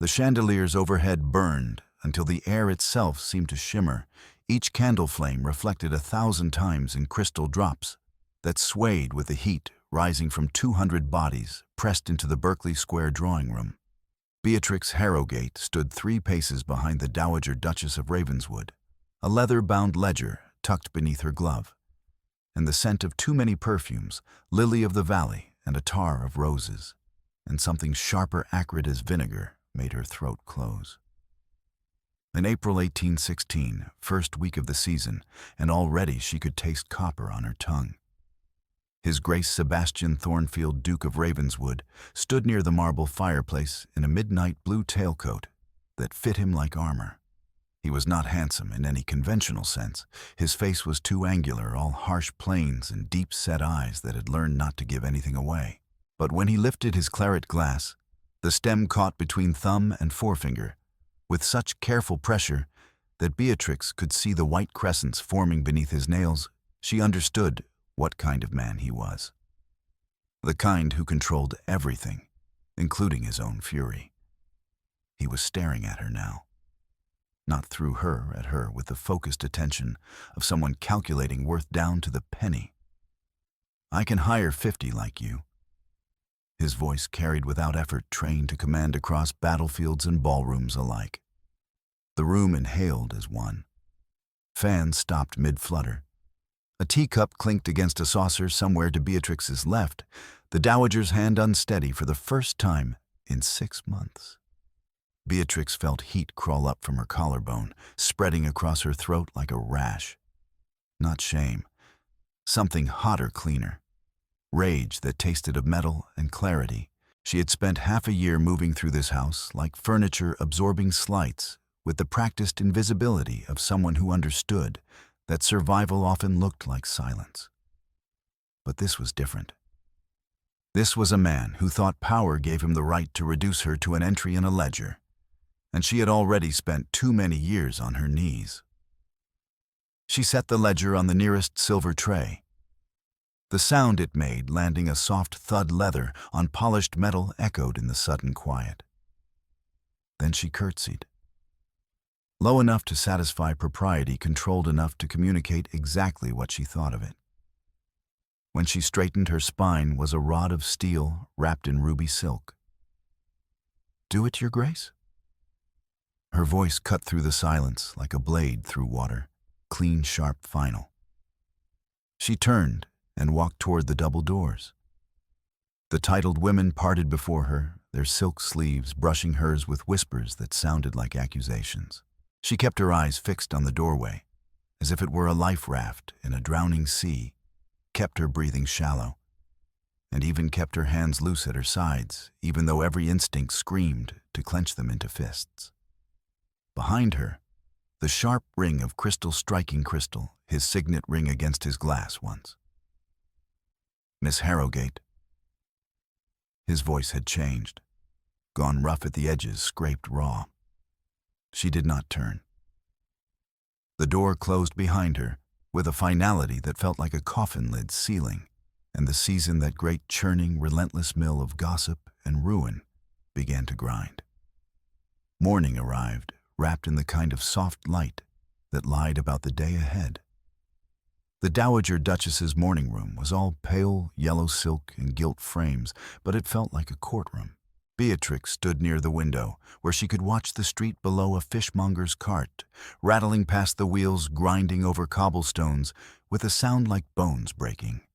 The chandeliers overhead burned until the air itself seemed to shimmer. Each candle flame reflected 1,000 times in crystal drops that swayed with the heat rising from 200 bodies pressed into the Berkeley Square drawing room. Beatrix Harrowgate stood 3 paces behind the Dowager Duchess of Ravenswood, a leather-bound ledger tucked beneath her glove, and the scent of too many perfumes, lily of the valley and attar of roses, and something sharper acrid as vinegar made her throat close. In April 1816, first week of the season, and already she could taste copper on her tongue. His Grace Sebastian Thornfield, Duke of Ravenswood, stood near the marble fireplace in a midnight blue tailcoat that fit him like armor. He was not handsome in any conventional sense. His face was too angular, all harsh planes and deep-set eyes that had learned not to give anything away. But when he lifted his claret glass, the stem caught between thumb and forefinger, with such careful pressure that Beatrix could see the white crescents forming beneath his nails. She understood what kind of man he was. The kind who controlled everything, including his own fury. He was staring at her now. Not through her, at her, with the focused attention of someone calculating worth down to the penny. "I can hire 50 like you." His voice carried without effort, trained to command across battlefields and ballrooms alike. The room inhaled as one. Fans stopped mid-flutter. A teacup clinked against a saucer somewhere to Beatrix's left, the dowager's hand unsteady for the first time in 6 months. Beatrix felt heat crawl up from her collarbone, spreading across her throat like a rash. Not shame. Something hotter, cleaner. Rage that tasted of metal and clarity. She had spent half a year moving through this house, like furniture absorbing slights, with the practiced invisibility of someone who understood that survival often looked like silence. But this was different. This was a man who thought power gave him the right to reduce her to an entry in a ledger, and she had already spent too many years on her knees. She set the ledger on the nearest silver tray. The sound it made, landing a soft thud leather on polished metal, echoed in the sudden quiet. Then she curtsied. Low enough to satisfy propriety, controlled enough to communicate exactly what she thought of it. When she straightened, her spine was a rod of steel wrapped in ruby silk. "Do it, Your Grace?" Her voice cut through the silence like a blade through water, clean, sharp, final. She turned and walked toward the double doors. The titled women parted before her, their silk sleeves brushing hers with whispers that sounded like accusations. She kept her eyes fixed on the doorway, as if it were a life raft in a drowning sea, kept her breathing shallow, and even kept her hands loose at her sides, even though every instinct screamed to clench them into fists. Behind her, the sharp ring of crystal striking crystal, his signet ring against his glass once. "Miss Harrowgate." His voice had changed, gone rough at the edges, scraped raw. She did not turn. The door closed behind her with a finality that felt like a coffin lid sealing, and the season, that great churning, relentless mill of gossip and ruin, began to grind. Morning arrived, wrapped in the kind of soft light that lied about the day ahead. The Dowager Duchess's morning room was all pale yellow silk and gilt frames, but it felt like a courtroom. Beatrix stood near the window, where she could watch the street below a fishmonger's cart, rattling past the wheels, grinding over cobblestones with a sound like bones breaking,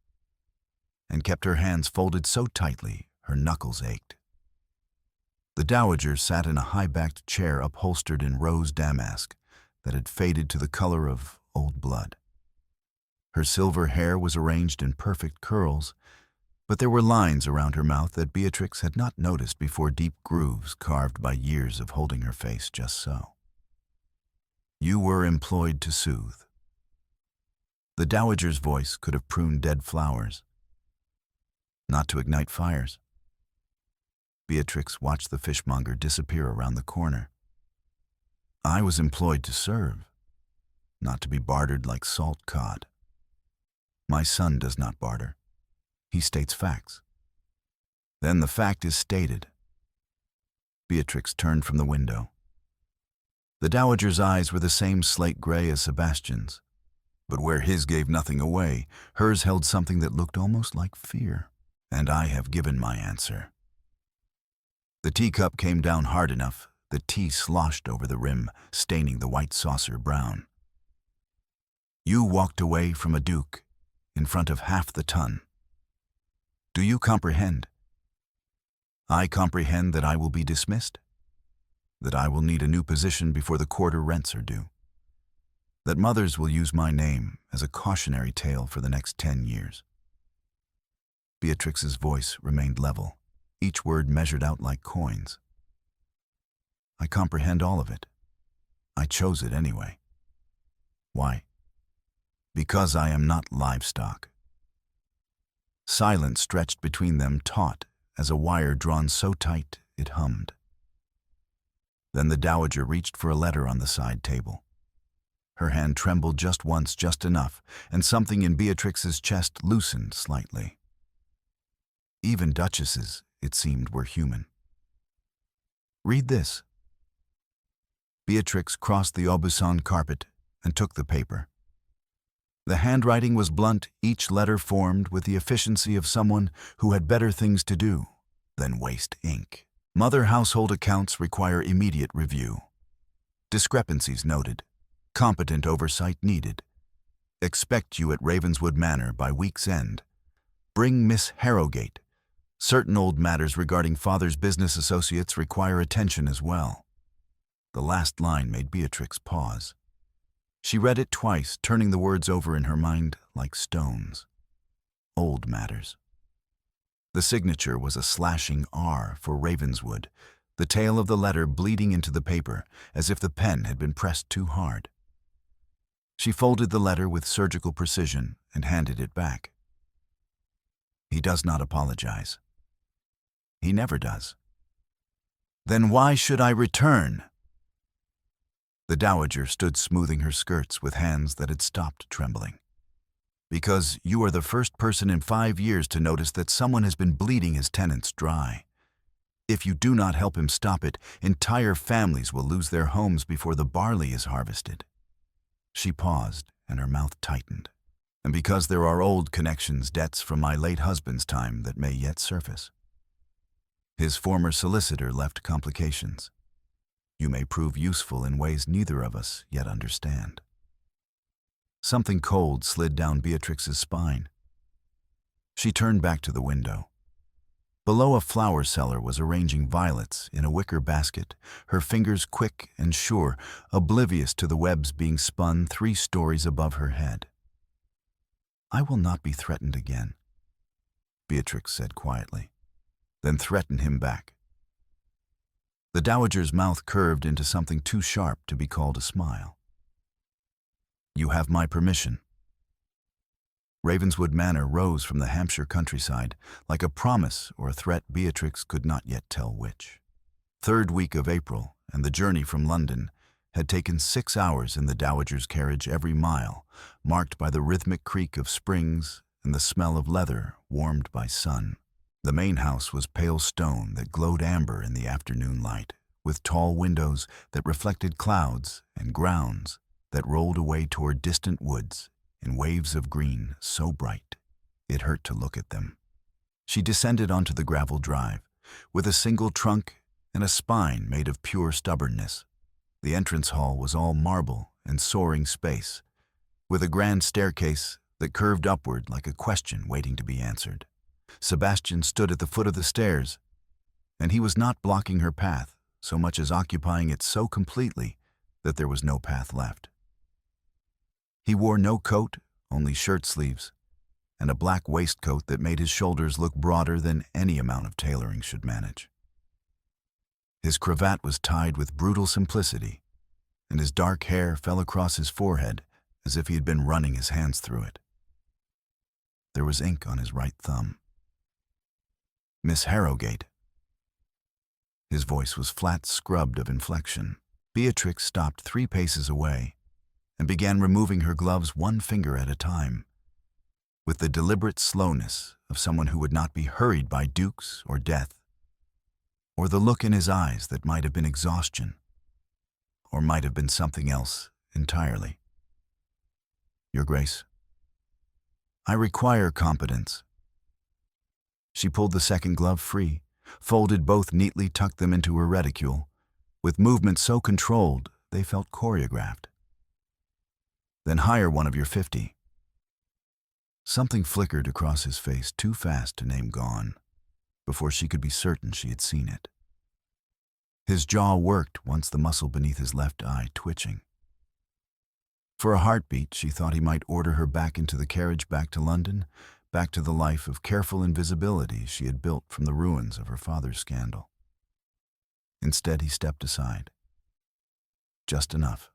and kept her hands folded so tightly her knuckles ached. The dowager sat in a high-backed chair upholstered in rose damask that had faded to the color of old blood. Her silver hair was arranged in perfect curls, but there were lines around her mouth that Beatrix had not noticed before, deep grooves carved by years of holding her face just so. "You were employed to soothe." The dowager's voice could have pruned dead flowers, not to ignite fires. Beatrix watched the fishmonger disappear around the corner. "I was employed to serve, not to be bartered like salt cod. My son does not barter. He states facts. Then the fact is stated. Beatrix turned from the window. The dowager's eyes were the same slate gray as Sebastian's, but where his gave nothing away, hers held something that looked almost like fear. "And I have given my answer." The teacup came down hard enough, the tea sloshed over the rim, staining the white saucer brown. "You walked away from a duke, in front of half the ton. Do you comprehend? I comprehend that I will be dismissed, that I will need a new position before the quarter rents are due, that mothers will use my name as a cautionary tale for the next 10 years. Beatrix's voice remained level, each word measured out like coins. "I comprehend all of it. I chose it anyway. Why? Because I am not livestock." Silence stretched between them, taut as a wire drawn so tight it hummed. Then the dowager reached for a letter on the side table. Her hand trembled just once, just enough, and something in Beatrix's chest loosened slightly. Even duchesses, it seemed, were human. "Read this." Beatrix crossed the Aubusson carpet and took the paper. The handwriting was blunt, each letter formed with the efficiency of someone who had better things to do than waste ink. "Mother household accounts require immediate review. Discrepancies noted. Competent oversight needed. Expect you at Ravenswood Manor by week's end. Bring Miss Harrowgate. Certain old matters regarding father's business associates require attention as well." The last line made Beatrix pause. She read it twice, turning the words over in her mind like stones. Old matters. The signature was a slashing R for Ravenswood, the tail of the letter bleeding into the paper as if the pen had been pressed too hard. She folded the letter with surgical precision and handed it back. "He does not apologize. He never does." "Then why should I return?" The dowager stood smoothing her skirts with hands that had stopped trembling. "Because you are the first person in 5 years to notice that someone has been bleeding his tenants dry. If you do not help him stop it, entire families will lose their homes before the barley is harvested." She paused, and her mouth tightened. "And because there are old connections, debts from my late husband's time that may yet surface. His former solicitor left complications. You may prove useful in ways neither of us yet understand." Something cold slid down Beatrix's spine. She turned back to the window. Below, a flower seller was arranging violets in a wicker basket, her fingers quick and sure, oblivious to the webs being spun 3 stories above her head. "I will not be threatened again," Beatrix said quietly, "then threaten him back." The dowager's mouth curved into something too sharp to be called a smile. "You have my permission." Ravenswood Manor rose from the Hampshire countryside, like a promise or a threat Beatrix could not yet tell which. 3rd week of April, and the journey from London had taken 6 hours in the dowager's carriage every mile, marked by the rhythmic creak of springs and the smell of leather warmed by sun. The main house was pale stone that glowed amber in the afternoon light, with tall windows that reflected clouds and grounds that rolled away toward distant woods in waves of green so bright it hurt to look at them. She descended onto the gravel drive, with a single trunk and a spine made of pure stubbornness. The entrance hall was all marble and soaring space, with a grand staircase that curved upward like a question waiting to be answered. Sebastian stood at the foot of the stairs, and he was not blocking her path so much as occupying it so completely that there was no path left. He wore no coat, only shirt sleeves, and a black waistcoat that made his shoulders look broader than any amount of tailoring should manage. His cravat was tied with brutal simplicity, and his dark hair fell across his forehead as if he had been running his hands through it. There was ink on his right thumb. "Miss Harrowgate." His voice was flat, scrubbed of inflection. Beatrix stopped 3 paces away and began removing her gloves 1 finger at a time, with the deliberate slowness of someone who would not be hurried by dukes or death. or the look in his eyes that might have been exhaustion, or might have been something else entirely. Your Grace, I require competence. She pulled the second glove free, folded both neatly, tucked them into her reticule, with movements so controlled they felt choreographed. Then hire one of your 50. Something flickered across his face too fast to name gone, before she could be certain she had seen it. His jaw worked once the muscle beneath his left eye twitching. For a heartbeat, she thought he might order her back into the carriage, back to London, back to the life of careful invisibility she had built from the ruins of her father's scandal. Instead, he stepped aside. Just enough.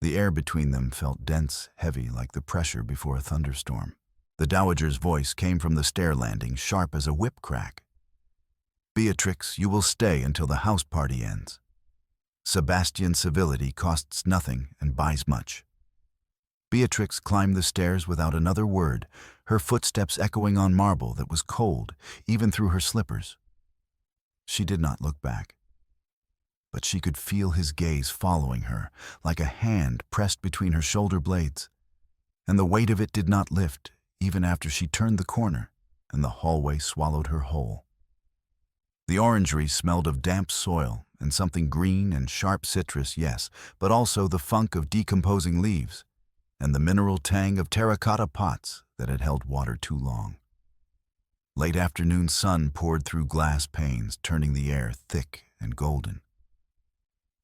The air between them felt dense, heavy, like the pressure before a thunderstorm. The dowager's voice came from the stair landing, sharp as a whip crack. Beatrix, you will stay until the house party ends. Sebastian's civility costs nothing and buys much. Beatrix climbed the stairs without another word, her footsteps echoing on marble that was cold, even through her slippers. She did not look back, but she could feel his gaze following her, like a hand pressed between her shoulder blades, and the weight of it did not lift, even after she turned the corner and the hallway swallowed her whole. The orangery smelled of damp soil and something green and sharp citrus, yes, but also the funk of decomposing leaves and the mineral tang of terracotta pots that had held water too long. Late afternoon sun poured through glass panes, turning the air thick and golden.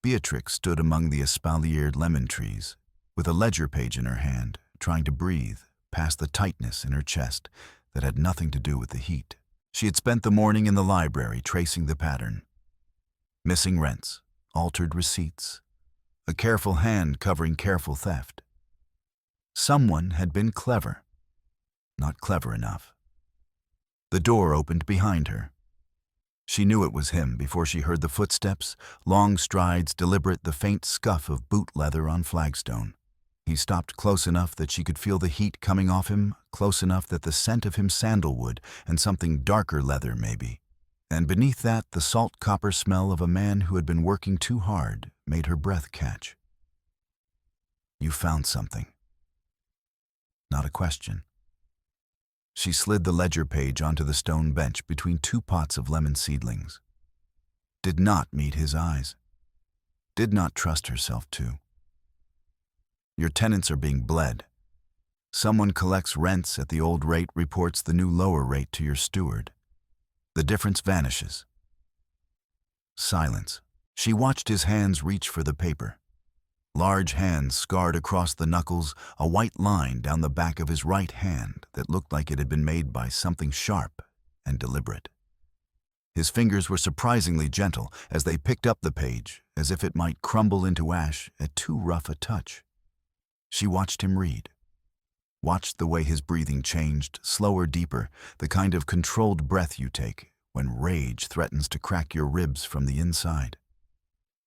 Beatrix stood among the espaliered lemon trees, with a ledger page in her hand, trying to breathe past the tightness in her chest that had nothing to do with the heat. She had spent the morning in the library tracing the pattern. Missing rents, altered receipts, a careful hand covering careful theft. Someone had been clever, not clever enough. The door opened behind her. She knew it was him before she heard the footsteps, long strides, deliberate, the faint scuff of boot leather on flagstone. He stopped close enough that she could feel the heat coming off him, close enough that the scent of him sandalwood and something darker leather maybe. And beneath that, the salt copper smell of a man who had been working too hard made her breath catch. You found something. Not a question. She slid the ledger page onto the stone bench between two pots of lemon seedlings. Did not meet his eyes. Did not trust herself to. Your tenants are being bled. Someone collects rents at the old rate, reports the new lower rate to your steward. The difference vanishes. Silence. She watched his hands reach for the paper. Large hands scarred across the knuckles, a white line down the back of his right hand that looked like it had been made by something sharp and deliberate. His fingers were surprisingly gentle as they picked up the page, as if it might crumble into ash at too rough a touch. She watched him read. Watched the way his breathing changed, slower, deeper, the kind of controlled breath you take when rage threatens to crack your ribs from the inside.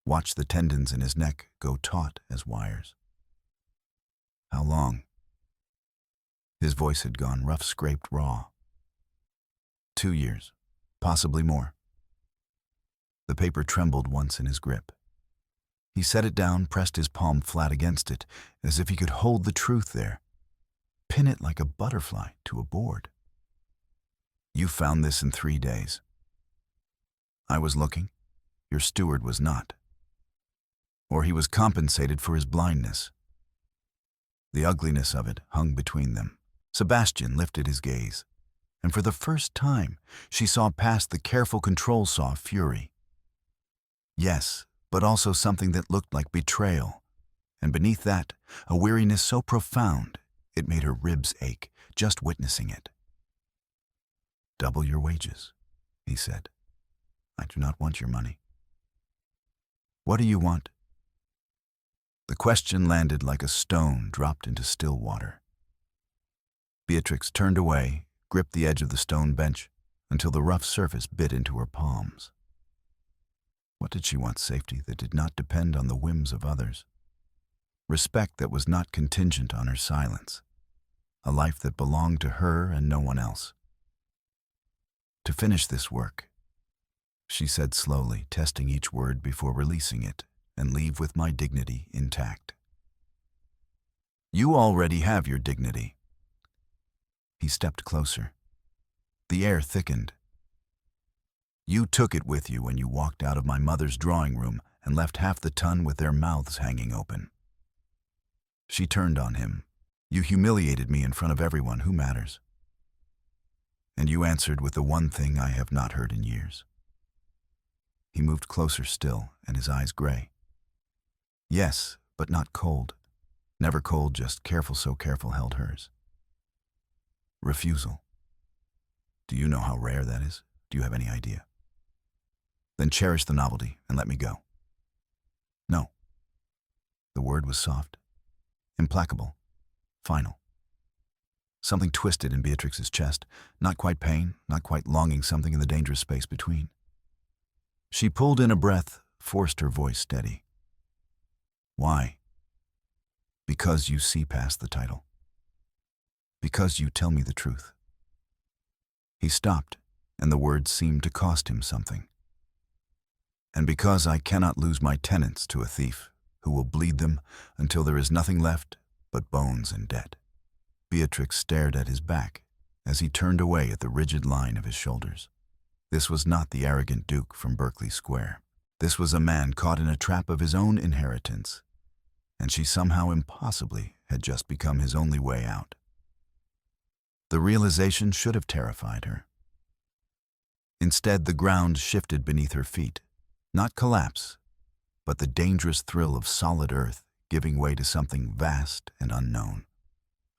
Watched the tendons in his neck go taut as wires. How long? His voice had gone rough, scraped, raw. 2 years, possibly more. The paper trembled once in his grip. He set it down, pressed his palm flat against it, as if he could hold the truth there, pin it like a butterfly to a board. You found this in 3 days. I was looking. Your steward was not. Or he was compensated for his blindness. The ugliness of it hung between them. Sebastian lifted his gaze, and for the first time she saw past the careful control saw fury. Yes, but also something that looked like betrayal, and beneath that, a weariness so profound it made her ribs ache just witnessing it. Double your wages, he said. I do not want your money. What do you want? The question landed like a stone dropped into still water. Beatrix turned away, gripped the edge of the stone bench until the rough surface bit into her palms. What did she want? Safety that did not depend on the whims of others. Respect that was not contingent on her silence. A life that belonged to her and no one else. To finish this work, she said slowly, testing each word before releasing it, and leave with my dignity intact. You already have your dignity. He stepped closer. The air thickened. You took it with you when you walked out of my mother's drawing room and left half the ton with their mouths hanging open. She turned on him. You humiliated me in front of everyone who matters. And you answered with the one thing I have not heard in years. He moved closer still, and his eyes gray. Yes, but not cold. Never cold, just careful, so careful held hers. Refusal. Do you know how rare that is? Do you have any idea? Then cherish the novelty and let me go. No. The word was soft, implacable, final. Something twisted in Beatrix's chest, not quite pain, not quite longing, something in the dangerous space between. She pulled in a breath, forced her voice steady. Why? Because you see past the title. Because you tell me the truth. He stopped, and the words seemed to cost him something. And because I cannot lose my tenants to a thief who will bleed them until there is nothing left but bones and debt. Beatrix stared at his back as he turned away at the rigid line of his shoulders. This was not the arrogant Duke from Berkeley Square. This was a man caught in a trap of his own inheritance, and she somehow impossibly had just become his only way out. The realization should have terrified her. Instead, the ground shifted beneath her feet. Not collapse, but the dangerous thrill of solid earth giving way to something vast and unknown.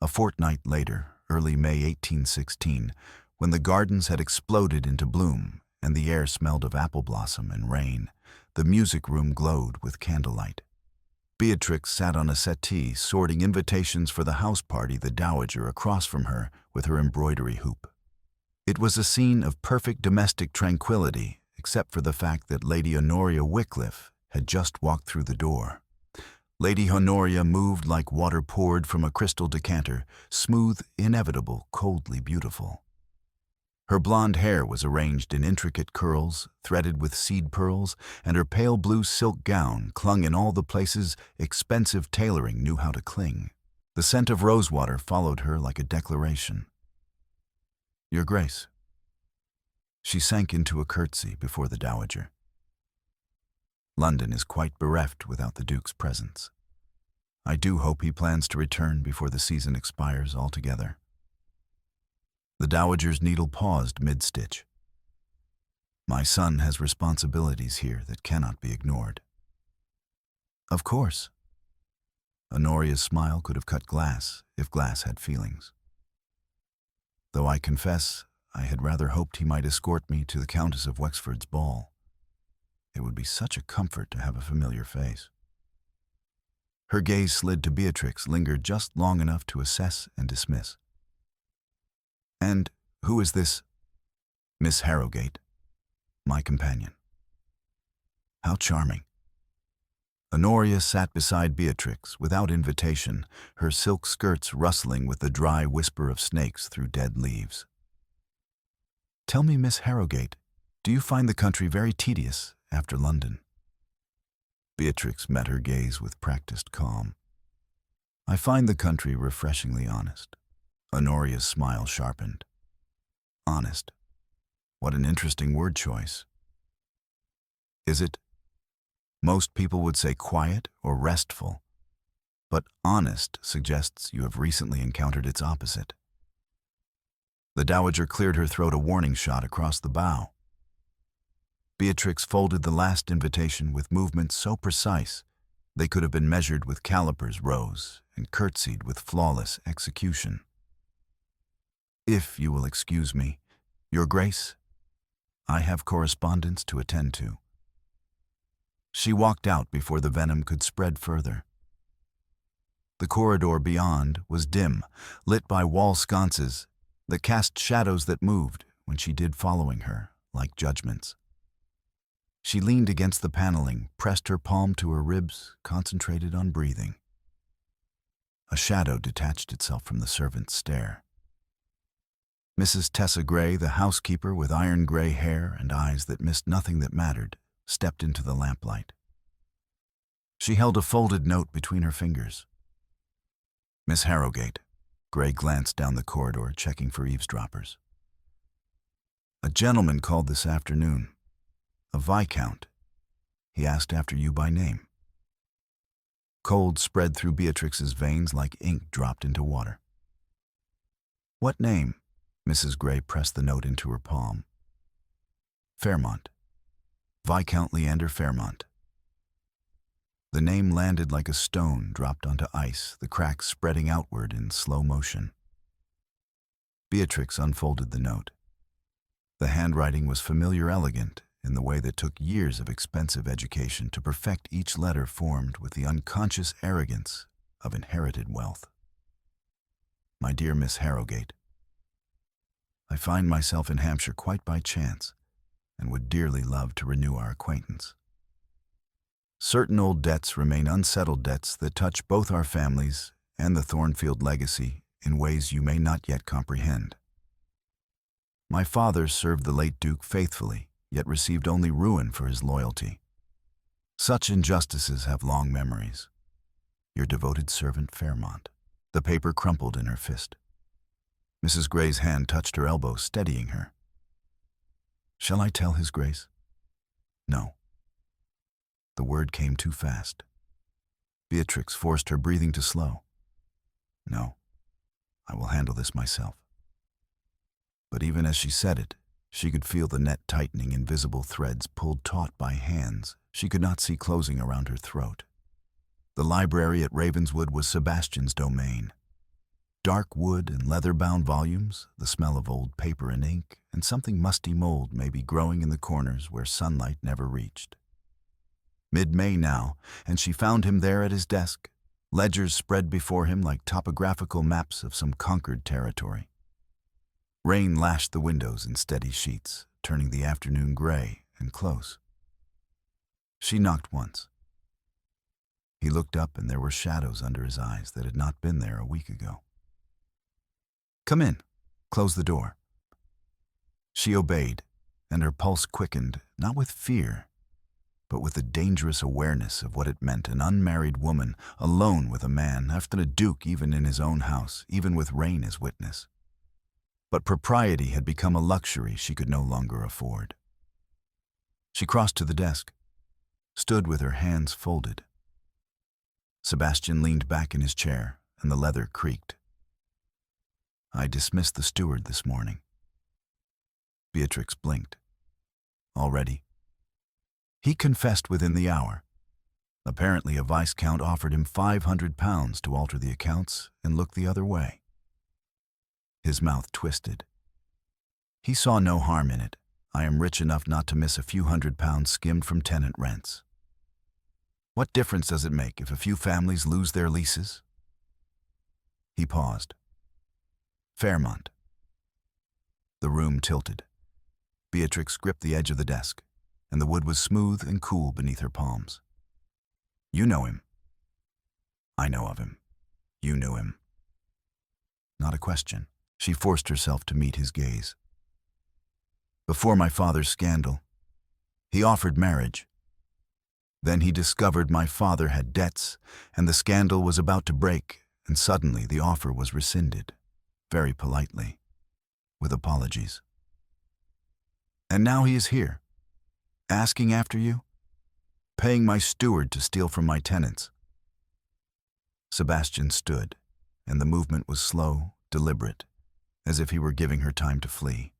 A fortnight later, early May 1816, when the gardens had exploded into bloom and the air smelled of apple blossom and rain, the music room glowed with candlelight. Beatrix sat on a settee, sorting invitations for the house party, the dowager across from her with her embroidery hoop. It was a scene of perfect domestic tranquility, except for the fact that Lady Honoria Wycliffe had just walked through the door. Lady Honoria moved like water poured from a crystal decanter, smooth, inevitable, coldly beautiful. Her blonde hair was arranged in intricate curls, threaded with seed pearls, and her pale blue silk gown clung in all the places expensive tailoring knew how to cling. The scent of rosewater followed her like a declaration. Your Grace. She sank into a curtsy before the dowager. London is quite bereft without the Duke's presence. I do hope he plans to return before the season expires altogether. The dowager's needle paused mid-stitch. My son has responsibilities here that cannot be ignored. Of course. Honoria's smile could have cut glass if glass had feelings. Though I confess, I had rather hoped he might escort me to the Countess of Wexford's ball. It would be such a comfort to have a familiar face. Her gaze slid to Beatrix, lingered just long enough to assess and dismiss. And who is this Miss Harrowgate? My companion. How charming. Honoria sat beside Beatrix without invitation, her silk skirts rustling with the dry whisper of snakes through dead leaves. Tell me, Miss Harrowgate, do you find the country very tedious after London? Beatrix met her gaze with practiced calm. I find the country refreshingly honest. Honoria's smile sharpened. Honest. What an interesting word choice. Is it? Most people would say quiet or restful, but honest suggests you have recently encountered its opposite. The dowager cleared her throat, a warning shot across the bow. Beatrix folded the last invitation with movements so precise they could have been measured with calipers, rose, and curtsied with flawless execution. If you will excuse me, Your Grace, I have correspondence to attend to. She walked out before the venom could spread further. The corridor beyond was dim, lit by wall sconces that cast shadows that moved when she did following her, like judgments. She leaned against the paneling, pressed her palm to her ribs, concentrated on breathing. A shadow detached itself from the servant's stare. Mrs. Tessa Gray, the housekeeper with iron gray hair and eyes that missed nothing that mattered, stepped into the lamplight. She held a folded note between her fingers. Miss Harrowgate. Gray glanced down the corridor, checking for eavesdroppers. A gentleman called this afternoon. A viscount. He asked after you by name. Cold spread through Beatrix's veins like ink dropped into water. What name? Mrs. Gray pressed the note into her palm. Fairmont. Viscount Leander Fairmont. The name landed like a stone dropped onto ice, the cracks spreading outward in slow motion. Beatrix unfolded the note. The handwriting was familiar, elegant, in the way that took years of expensive education to perfect each letter, formed with the unconscious arrogance of inherited wealth. My dear Miss Harrowgate, I find myself in Hampshire quite by chance, and would dearly love to renew our acquaintance. Certain old debts remain unsettled, debts that touch both our families and the Thornfield legacy in ways you may not yet comprehend. My father served the late Duke faithfully, yet received only ruin for his loyalty. Such injustices have long memories. Your devoted servant, Fairmont. The paper crumpled in her fist. Mrs. Gray's hand touched her elbow, steadying her. Shall I tell His Grace? No. The word came too fast. Beatrix forced her breathing to slow. No, I will handle this myself. But even as she said it, she could feel the net tightening, invisible threads pulled taut by hands she could not see closing around her throat. The library at Ravenswood was Sebastian's domain. Dark wood and leather-bound volumes, the smell of old paper and ink, and something musty mold may be growing in the corners where sunlight never reached. Mid-May now, and she found him there at his desk, ledgers spread before him like topographical maps of some conquered territory. Rain lashed the windows in steady sheets, turning the afternoon gray and close. She knocked once. He looked up, and there were shadows under his eyes that had not been there a week ago. Come in. Close the door. She obeyed, and her pulse quickened, not with fear, but with the dangerous awareness of what it meant, an unmarried woman, alone with a man, often a duke even in his own house, even with rain as witness. But propriety had become a luxury she could no longer afford. She crossed to the desk, stood with her hands folded. Sebastian leaned back in his chair, and the leather creaked. I dismissed the steward this morning. Beatrix blinked. Already? He confessed within the hour. Apparently a viscount offered him £500 to alter the accounts and look the other way. His mouth twisted. He saw no harm in it. I am rich enough not to miss a few £100 skimmed from tenant rents. What difference does it make if a few families lose their leases? He paused. Fairmont. The room tilted. Beatrix gripped the edge of the desk, and the wood was smooth and cool beneath her palms. You know him. I know of him. You knew him. Not a question. She forced herself to meet his gaze. Before my father's scandal, he offered marriage. Then he discovered my father had debts, and the scandal was about to break, and suddenly the offer was rescinded, very politely, with apologies. And now he is here, asking after you, paying my steward to steal from my tenants. Sebastian stood, and the movement was slow, deliberate, as if he were giving her time to flee.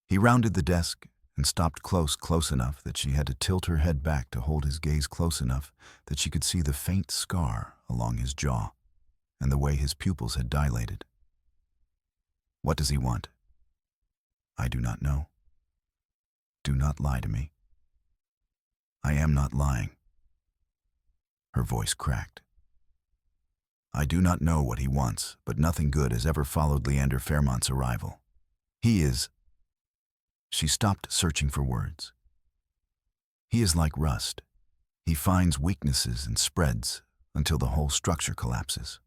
He rounded the desk and stopped close enough that she had to tilt her head back to hold his gaze close enough that she could see the faint scar along his jaw and the way his pupils had dilated. What does he want? I do not know. Do not lie to me. I am not lying. Her voice cracked. I do not know what he wants, but nothing good has ever followed Leander Fairmont's arrival. He is... She stopped searching for words. He is like rust. He finds weaknesses and spreads until the whole structure collapses.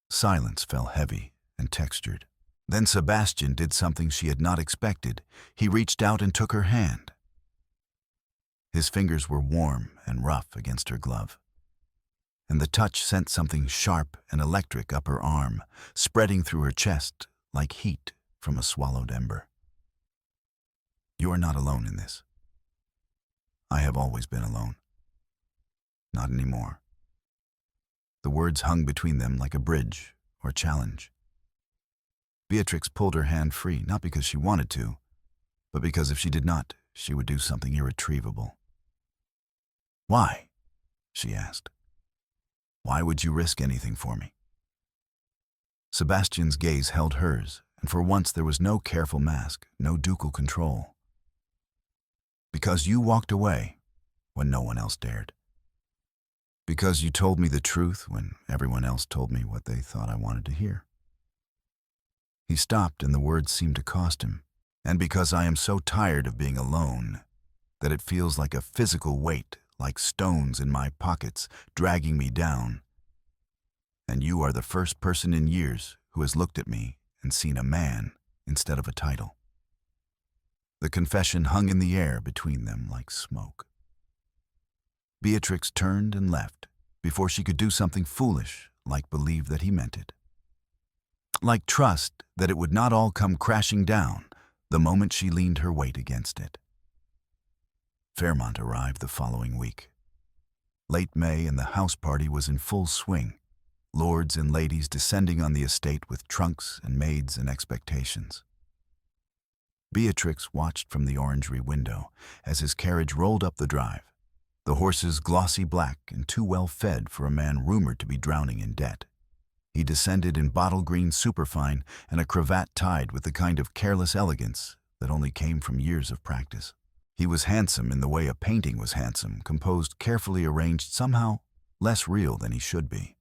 Silence fell heavy and textured. Then Sebastian did something she had not expected. He reached out and took her hand. His fingers were warm and rough against her glove, and the touch sent something sharp and electric up her arm, spreading through her chest like heat from a swallowed ember. You are not alone in this. I have always been alone. Not anymore. The words hung between them like a bridge or challenge. Beatrix pulled her hand free, not because she wanted to, but because if she did not, she would do something irretrievable. Why? She asked. Why would you risk anything for me? Sebastian's gaze held hers, and for once there was no careful mask, no ducal control. Because you walked away when no one else dared. Because you told me the truth when everyone else told me what they thought I wanted to hear. He stopped and the words seemed to cost him. And because I am so tired of being alone that it feels like a physical weight, like stones in my pockets, dragging me down. And you are the first person in years who has looked at me and seen a man instead of a title. The confession hung in the air between them like smoke. Beatrix turned and left before she could do something foolish, like believe that he meant it. Like trust that it would not all come crashing down the moment she leaned her weight against it. Fairmont arrived the following week. Late May and the house party was in full swing, lords and ladies descending on the estate with trunks and maids and expectations. Beatrix watched from the orangery window as his carriage rolled up the drive, the horses glossy black and too well fed for a man rumored to be drowning in debt. He descended in bottle-green superfine and a cravat tied with the kind of careless elegance that only came from years of practice. He was handsome in the way a painting was handsome, composed, carefully arranged, somehow less real than he should be.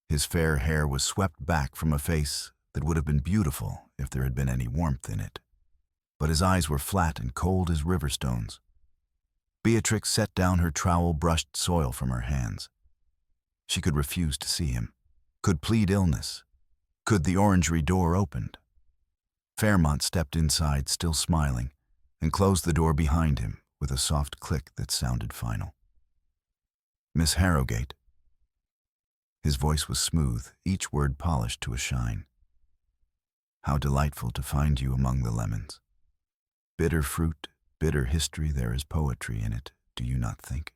His fair hair was swept back from a face that would have been beautiful if there had been any warmth in it. But his eyes were flat and cold as river stones. Beatrix set down her trowel, brushed soil from her hands. She could refuse to see him, could plead illness, could the orangery door opened. Fairmont stepped inside, still smiling, and closed the door behind him with a soft click that sounded final. Miss Harrowgate. His voice was smooth, each word polished to a shine. How delightful to find you among the lemons. Bitter fruit, bitter history, there is poetry in it, do you not think?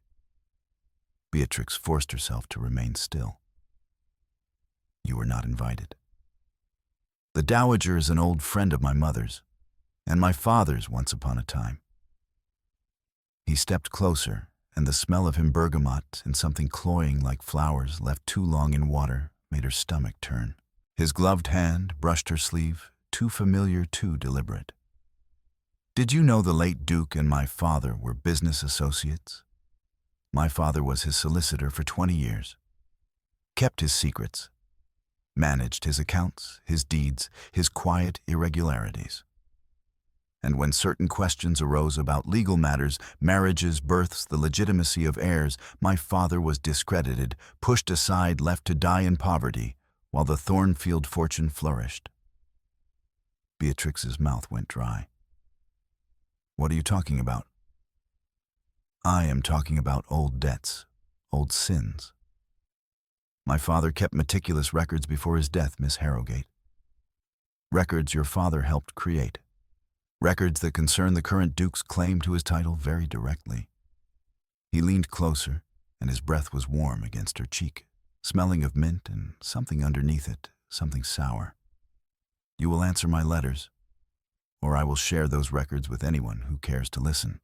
Beatrix forced herself to remain still. You were not invited. The dowager is an old friend of my mother's, and my father's once upon a time. He stepped closer, and the smell of him bergamot and something cloying like flowers left too long in water made her stomach turn. His gloved hand brushed her sleeve, too familiar, too deliberate. Did you know the late Duke and my father were business associates? My father was his solicitor for 20 years, kept his secrets, managed his accounts, his deeds, his quiet irregularities. And when certain questions arose about legal matters, marriages, births, the legitimacy of heirs, my father was discredited, pushed aside, left to die in poverty, while the Thornfield fortune flourished. Beatrix's mouth went dry. What are you talking about? I am talking about old debts, old sins. My father kept meticulous records before his death, Miss Harrowgate. Records your father helped create. Records that concern the current Duke's claim to his title very directly. He leaned closer, and his breath was warm against her cheek, smelling of mint and something underneath it, something sour. You will answer my letters, or I will share those records with anyone who cares to listen.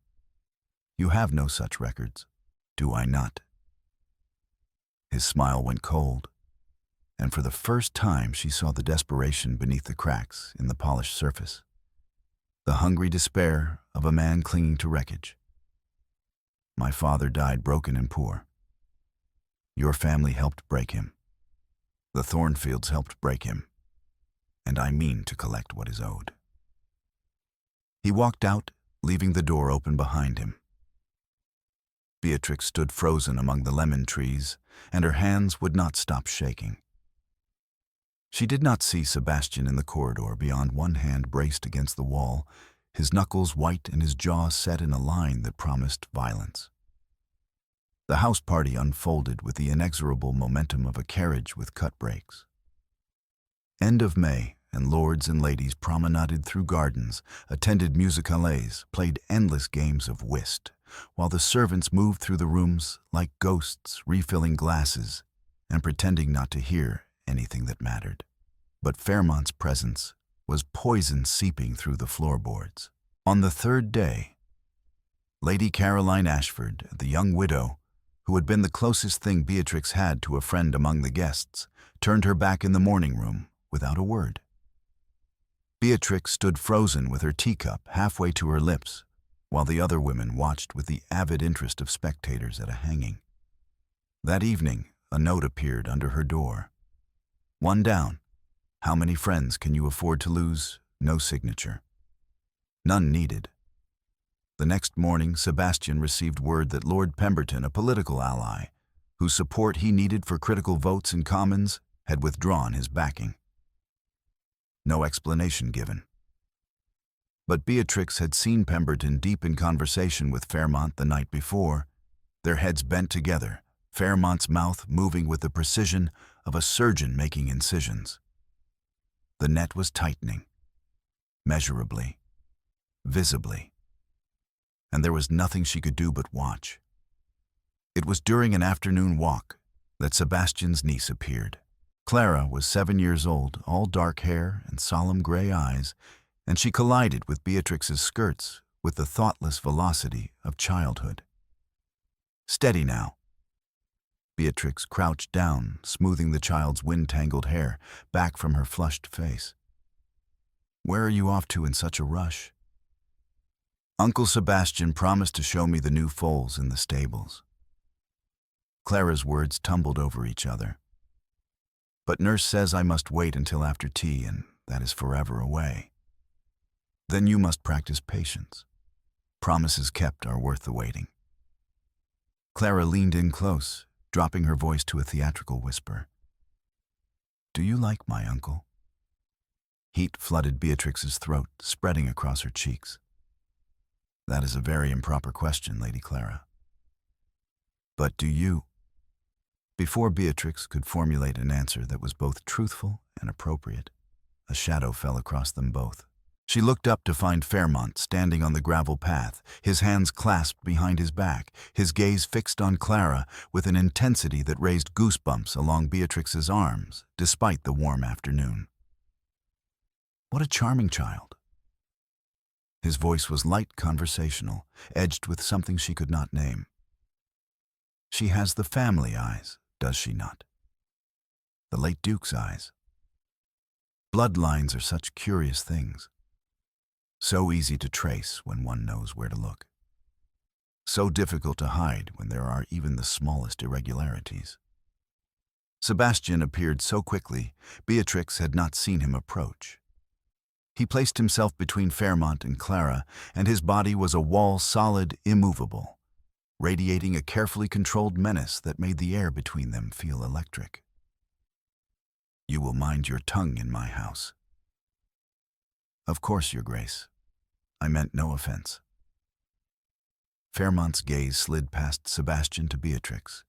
You have no such records, do I not? His smile went cold, and for the first time she saw the desperation beneath the cracks in the polished surface, the hungry despair of a man clinging to wreckage. My father died broken and poor. Your family helped break him. The Thornfields helped break him, and I mean to collect what is owed. He walked out, leaving the door open behind him. Beatrix stood frozen among the lemon trees, and her hands would not stop shaking. She did not see Sebastian in the corridor beyond, one hand braced against the wall, his knuckles white and his jaw set in a line that promised violence. The house party unfolded with the inexorable momentum of a carriage with cut brakes. End of May, and lords and ladies promenaded through gardens, attended musicales, played endless games of whist, while the servants moved through the rooms like ghosts, refilling glasses and pretending not to hear anything that mattered. But Fairmont's presence was poison seeping through the floorboards. On the third day, Lady Caroline Ashford, the young widow, who had been the closest thing Beatrix had to a friend among the guests, turned her back in the morning room without a word. Beatrix stood frozen with her teacup halfway to her lips, while the other women watched with the avid interest of spectators at a hanging. That evening, a note appeared under her door. One down. How many friends can you afford to lose? No signature. None needed. The next morning, Sebastian received word that Lord Pemberton, a political ally, whose support he needed for critical votes in Commons, had withdrawn his backing. No explanation given. But Beatrix had seen Pemberton deep in conversation with Fairmont the night before, their heads bent together, Fairmont's mouth moving with the precision of a surgeon making incisions. The net was tightening, measurably, visibly, and there was nothing she could do but watch. It was during an afternoon walk that Sebastian's niece appeared. Clara was 7 years old, all dark hair and solemn gray eyes, and she collided with Beatrix's skirts with the thoughtless velocity of childhood. Steady now. Beatrix crouched down, smoothing the child's wind-tangled hair back from her flushed face. Where are you off to in such a rush? Uncle Sebastian promised to show me the new foals in the stables. Clara's words tumbled over each other. But nurse says I must wait until after tea, and that is forever away. Then you must practice patience. Promises kept are worth the waiting. Clara leaned in close, dropping her voice to a theatrical whisper. Do you like my uncle? Heat flooded Beatrix's throat, spreading across her cheeks. That is a very improper question, Lady Clara. But do you? Before Beatrix could formulate an answer that was both truthful and appropriate, a shadow fell across them both. She looked up to find Fairmont standing on the gravel path, his hands clasped behind his back, his gaze fixed on Clara with an intensity that raised goosebumps along Beatrix's arms, despite the warm afternoon. What a charming child. His voice was light conversational, edged with something she could not name. She has the family eyes, does she not? The late Duke's eyes. Bloodlines are such curious things. So easy to trace when one knows where to look. So difficult to hide when there are even the smallest irregularities. Sebastian appeared so quickly, Beatrix had not seen him approach. He placed himself between Fairmont and Clara, and his body was a wall solid, immovable, radiating a carefully controlled menace that made the air between them feel electric. You will mind your tongue in my house. Of course, Your Grace. I meant no offense. Fairmont's gaze slid past Sebastian to Beatrix,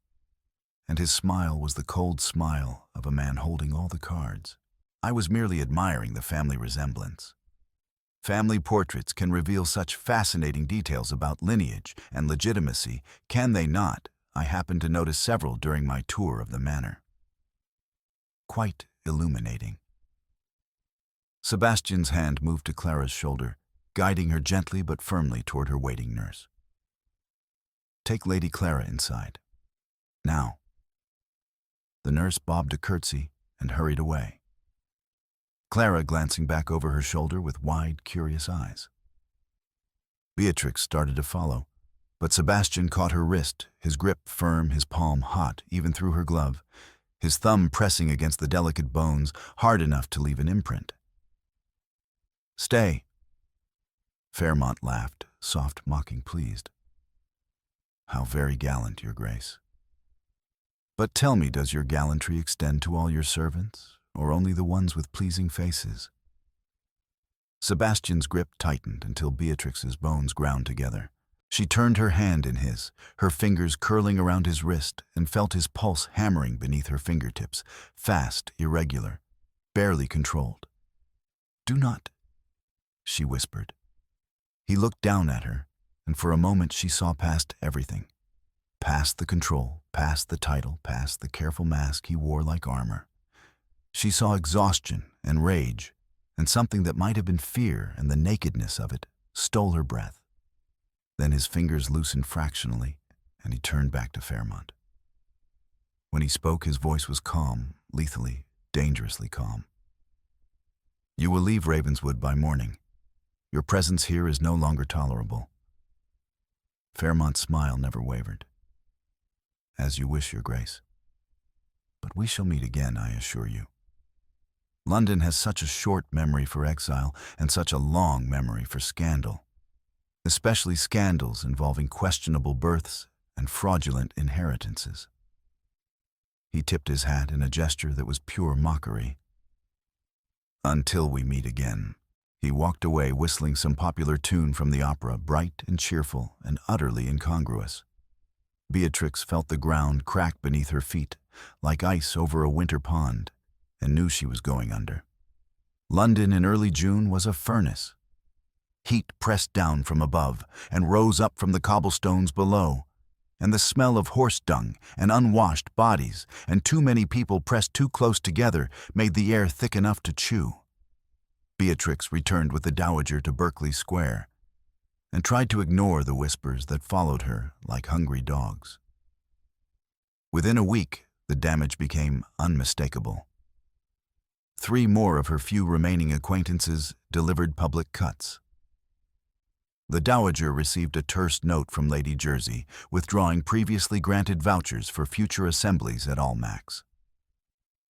and his smile was the cold smile of a man holding all the cards. I was merely admiring the family resemblance. Family portraits can reveal such fascinating details about lineage and legitimacy, can they not? I happened to notice several during my tour of the manor. Quite illuminating. Sebastian's hand moved to Clara's shoulder, guiding her gently but firmly toward her waiting nurse. Take Lady Clara inside. Now. The nurse bobbed a curtsy and hurried away. Clara glancing back over her shoulder with wide, curious eyes. Beatrix started to follow, but Sebastian caught her wrist, his grip firm, his palm hot, even through her glove, his thumb pressing against the delicate bones, hard enough to leave an imprint. Stay. Fairmont laughed, soft, mocking, pleased. How very gallant, Your Grace. But tell me, does your gallantry extend to all your servants, or only the ones with pleasing faces? Sebastian's grip tightened until Beatrix's bones ground together. She turned her hand in his, her fingers curling around his wrist, and felt his pulse hammering beneath her fingertips, fast, irregular, barely controlled. "Do not," she whispered. He looked down at her, and for a moment she saw past everything. Past the control, past the title, past the careful mask he wore like armor. She saw exhaustion and rage, and something that might have been fear, and the nakedness of it stole her breath. Then his fingers loosened fractionally, and he turned back to Fairmont. When he spoke, his voice was calm, lethally, dangerously calm. "You will leave Ravenswood by morning. Your presence here is no longer tolerable." Fairmont's smile never wavered. "As you wish, Your Grace. But we shall meet again, I assure you. London has such a short memory for exile and such a long memory for scandal, especially scandals involving questionable births and fraudulent inheritances." He tipped his hat in a gesture that was pure mockery. "Until we meet again." He walked away whistling some popular tune from the opera, bright and cheerful and utterly incongruous. Beatrix felt the ground crack beneath her feet, like ice over a winter pond, and knew she was going under. London in early June was a furnace. Heat pressed down from above and rose up from the cobblestones below, and the smell of horse dung and unwashed bodies and too many people pressed too close together made the air thick enough to chew. Beatrix returned with the Dowager to Berkeley Square and tried to ignore the whispers that followed her like hungry dogs. Within a week, the damage became unmistakable. 3 more of her few remaining acquaintances delivered public cuts. The Dowager received a terse note from Lady Jersey, withdrawing previously granted vouchers for future assemblies at Almack's.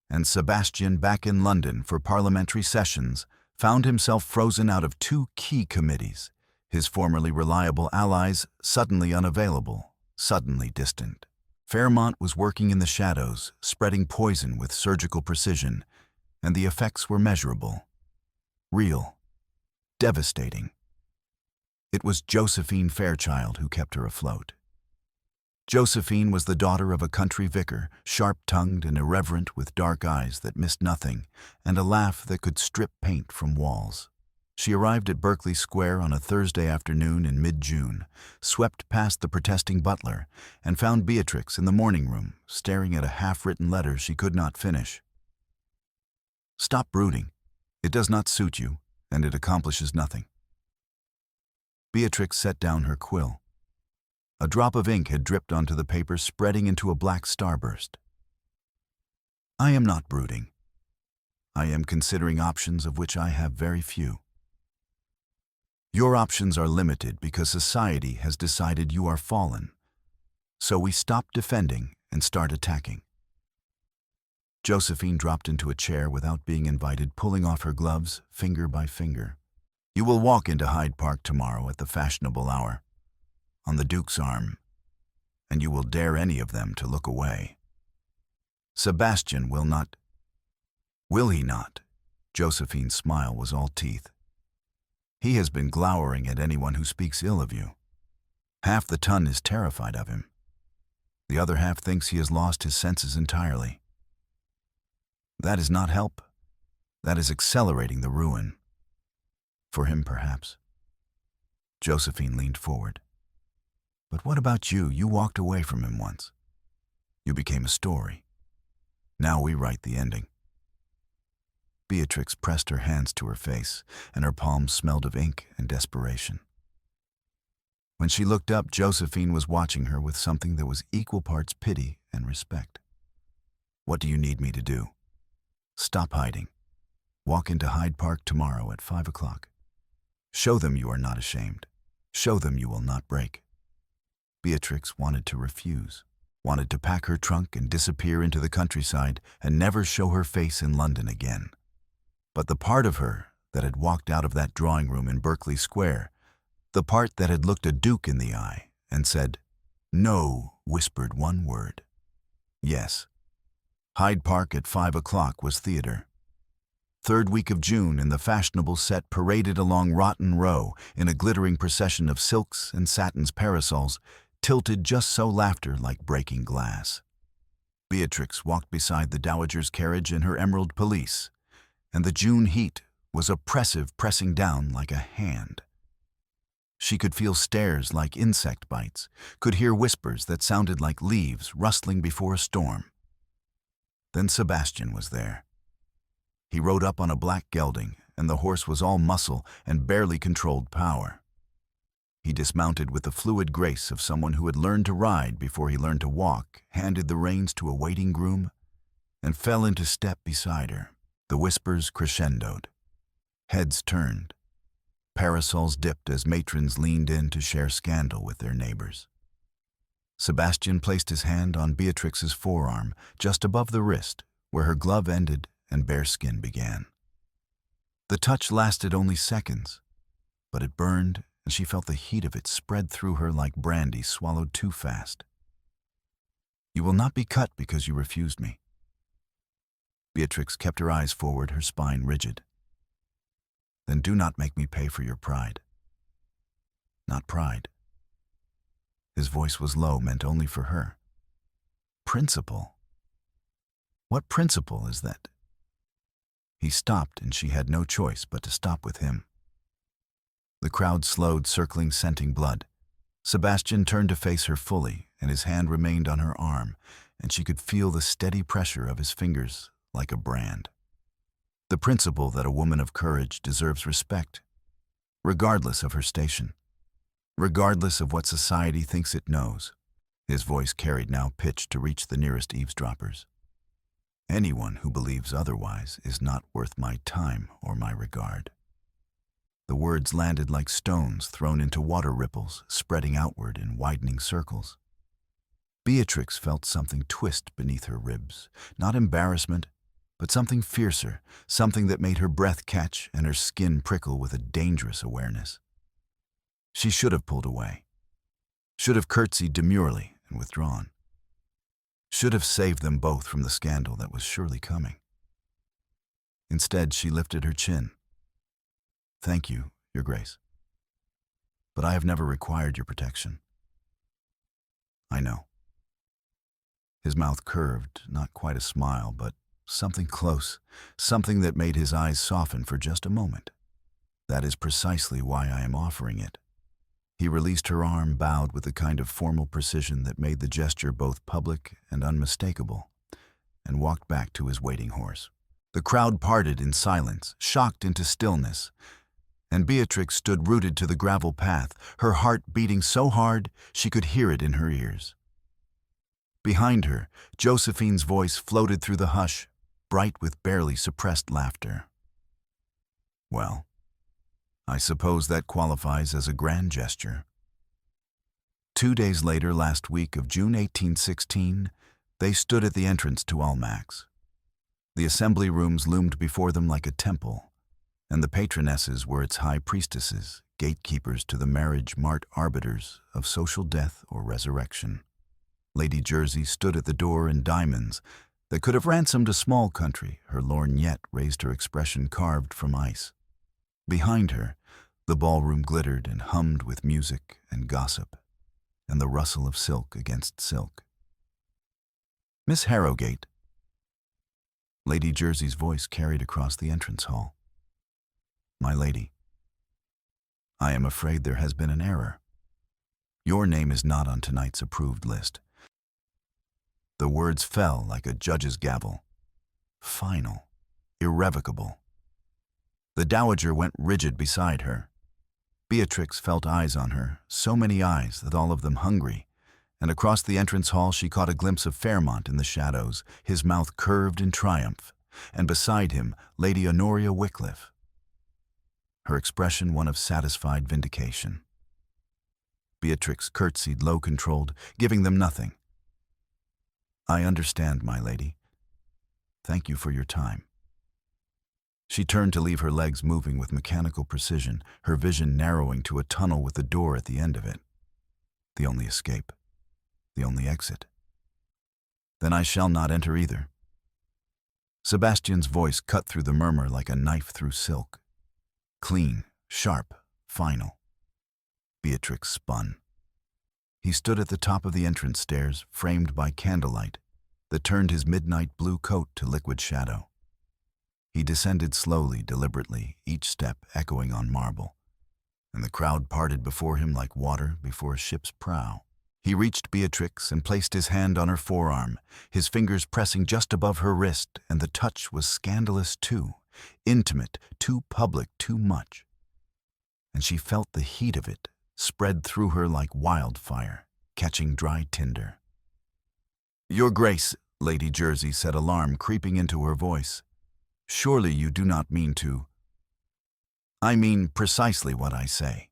And Sebastian, back in London for parliamentary sessions, found himself frozen out of 2 key committees, his formerly reliable allies suddenly unavailable, suddenly distant. Fairmont was working in the shadows, spreading poison with surgical precision, and the effects were measurable, real, devastating. It was Josephine Fairchild who kept her afloat. Josephine was the daughter of a country vicar, sharp-tongued and irreverent, with dark eyes that missed nothing and a laugh that could strip paint from walls. She arrived at Berkeley Square on a Thursday afternoon in mid-June, swept past the protesting butler, and found Beatrix in the morning room, staring at a half-written letter she could not finish. "Stop brooding. It does not suit you, and it accomplishes nothing." Beatrix set down her quill. A drop of ink had dripped onto the paper, spreading into a black starburst. "I am not brooding. I am considering options of which I have very few. Your options are limited because society has decided you are fallen. So we stop defending and start attacking." Josephine dropped into a chair without being invited, pulling off her gloves, finger by finger. "You will walk into Hyde Park tomorrow at the fashionable hour, on the Duke's arm, and you will dare any of them to look away. Sebastian will not." "Will he not?" Josephine's smile was all teeth. "He has been glowering at anyone who speaks ill of you. Half the ton is terrified of him. The other half thinks he has lost his senses entirely. That is not help. That is accelerating the ruin. For him, perhaps." Josephine leaned forward. "But what about you? You walked away from him once. You became a story. Now we write the ending." Beatrix pressed her hands to her face, and her palms smelled of ink and desperation. When she looked up, Josephine was watching her with something that was equal parts pity and respect. "What do you need me to do?" "Stop hiding. Walk into Hyde Park tomorrow at 5 o'clock. Show them you are not ashamed. Show them you will not break." Beatrix wanted to refuse, wanted to pack her trunk and disappear into the countryside and never show her face in London again. But the part of her that had walked out of that drawing room in Berkeley Square, the part that had looked a duke in the eye and said, "No," whispered one word. Yes. Hyde Park at 5 o'clock was theater. Third week of June, and the fashionable set paraded along Rotten Row in a glittering procession of silks and satins parasols, tilted just so laughter like breaking glass. Beatrix walked beside the dowager's carriage in her emerald pelisse, and the June heat was oppressive, pressing down like a hand. She could feel stares like insect bites, could hear whispers that sounded like leaves rustling before a storm. Then Sebastian was there. He rode up on a black gelding, and the horse was all muscle and barely controlled power. He dismounted with the fluid grace of someone who had learned to ride before he learned to walk, handed the reins to a waiting groom, and fell into step beside her. The whispers crescendoed. Heads turned. Parasols dipped as matrons leaned in to share scandal with their neighbors. Sebastian placed his hand on Beatrix's forearm, just above the wrist, where her glove ended and bare skin began. The touch lasted only seconds, but it burned, and she felt the heat of it spread through her like brandy swallowed too fast. "You will not be cut because you refused me." Beatrix kept her eyes forward, her spine rigid. "Then do not make me pay for your pride." "Not pride." His voice was low, meant only for her. "Principle. What principle is that?" He stopped, and she had no choice but to stop with him. The crowd slowed, circling, scenting blood. Sebastian turned to face her fully, and his hand remained on her arm, and she could feel the steady pressure of his fingers like a brand. The principle that a woman of courage deserves respect, regardless of her station, regardless of what society thinks it knows. His voice carried now pitch to reach the nearest eavesdroppers. "Anyone who believes otherwise is not worth my time or my regard." The words landed like stones thrown into water ripples, spreading outward in widening circles. Beatrix felt something twist beneath her ribs, not embarrassment, but something fiercer, something that made her breath catch and her skin prickle with a dangerous awareness. She should have pulled away, should have curtsied demurely and withdrawn, should have saved them both from the scandal that was surely coming. Instead, she lifted her chin. "Thank you, Your Grace. But I have never required your protection." "I know." His mouth curved, not quite a smile, but something close, something that made his eyes soften for just a moment. "That is precisely why I am offering it." He released her arm, bowed with a kind of formal precision that made the gesture both public and unmistakable, and walked back to his waiting horse. The crowd parted in silence, shocked into stillness, and Beatrix stood rooted to the gravel path, her heart beating so hard she could hear it in her ears. Behind her, Josephine's voice floated through the hush, bright with barely suppressed laughter. "Well, I suppose that qualifies as a grand gesture." 2 days later, last week of June 1816, they stood at the entrance to Almack's. The assembly rooms loomed before them like a temple, and the patronesses were its high priestesses, gatekeepers to the marriage-mart arbiters of social death or resurrection. Lady Jersey stood at the door in diamonds that could have ransomed a small country. Her lorgnette raised her expression carved from ice. Behind her, the ballroom glittered and hummed with music and gossip, and the rustle of silk against silk. "Miss Harrowgate." Lady Jersey's voice carried across the entrance hall. "My lady, I am afraid there has been an error. Your name is not on tonight's approved list." The words fell like a judge's gavel. Final. Irrevocable. The dowager went rigid beside her. Beatrix felt eyes on her, so many eyes that all of them hungry, and across the entrance hall she caught a glimpse of Fairmont in the shadows, his mouth curved in triumph, and beside him Lady Honoria Wycliffe, her expression one of satisfied vindication. Beatrix curtsied, low-controlled, giving them nothing. "I understand, my lady. Thank you for your time." She turned to leave, her legs moving with mechanical precision, her vision narrowing to a tunnel with a door at the end of it. The only escape. The only exit. "Then I shall not enter either." Sebastian's voice cut through the murmur like a knife through silk. Clean, sharp, final. Beatrix spun. He stood at the top of the entrance stairs, framed by candlelight that turned his midnight blue coat to liquid shadow. He descended slowly, deliberately, each step echoing on marble, and the crowd parted before him like water before a ship's prow. He reached Beatrix and placed his hand on her forearm, his fingers pressing just above her wrist, and the touch was scandalous too, intimate, too public, too much. And she felt the heat of it spread through her like wildfire, catching dry tinder. "Your Grace," Lady Jersey said, alarm creeping into her voice. "Surely you do not mean to—" "I mean precisely what I say."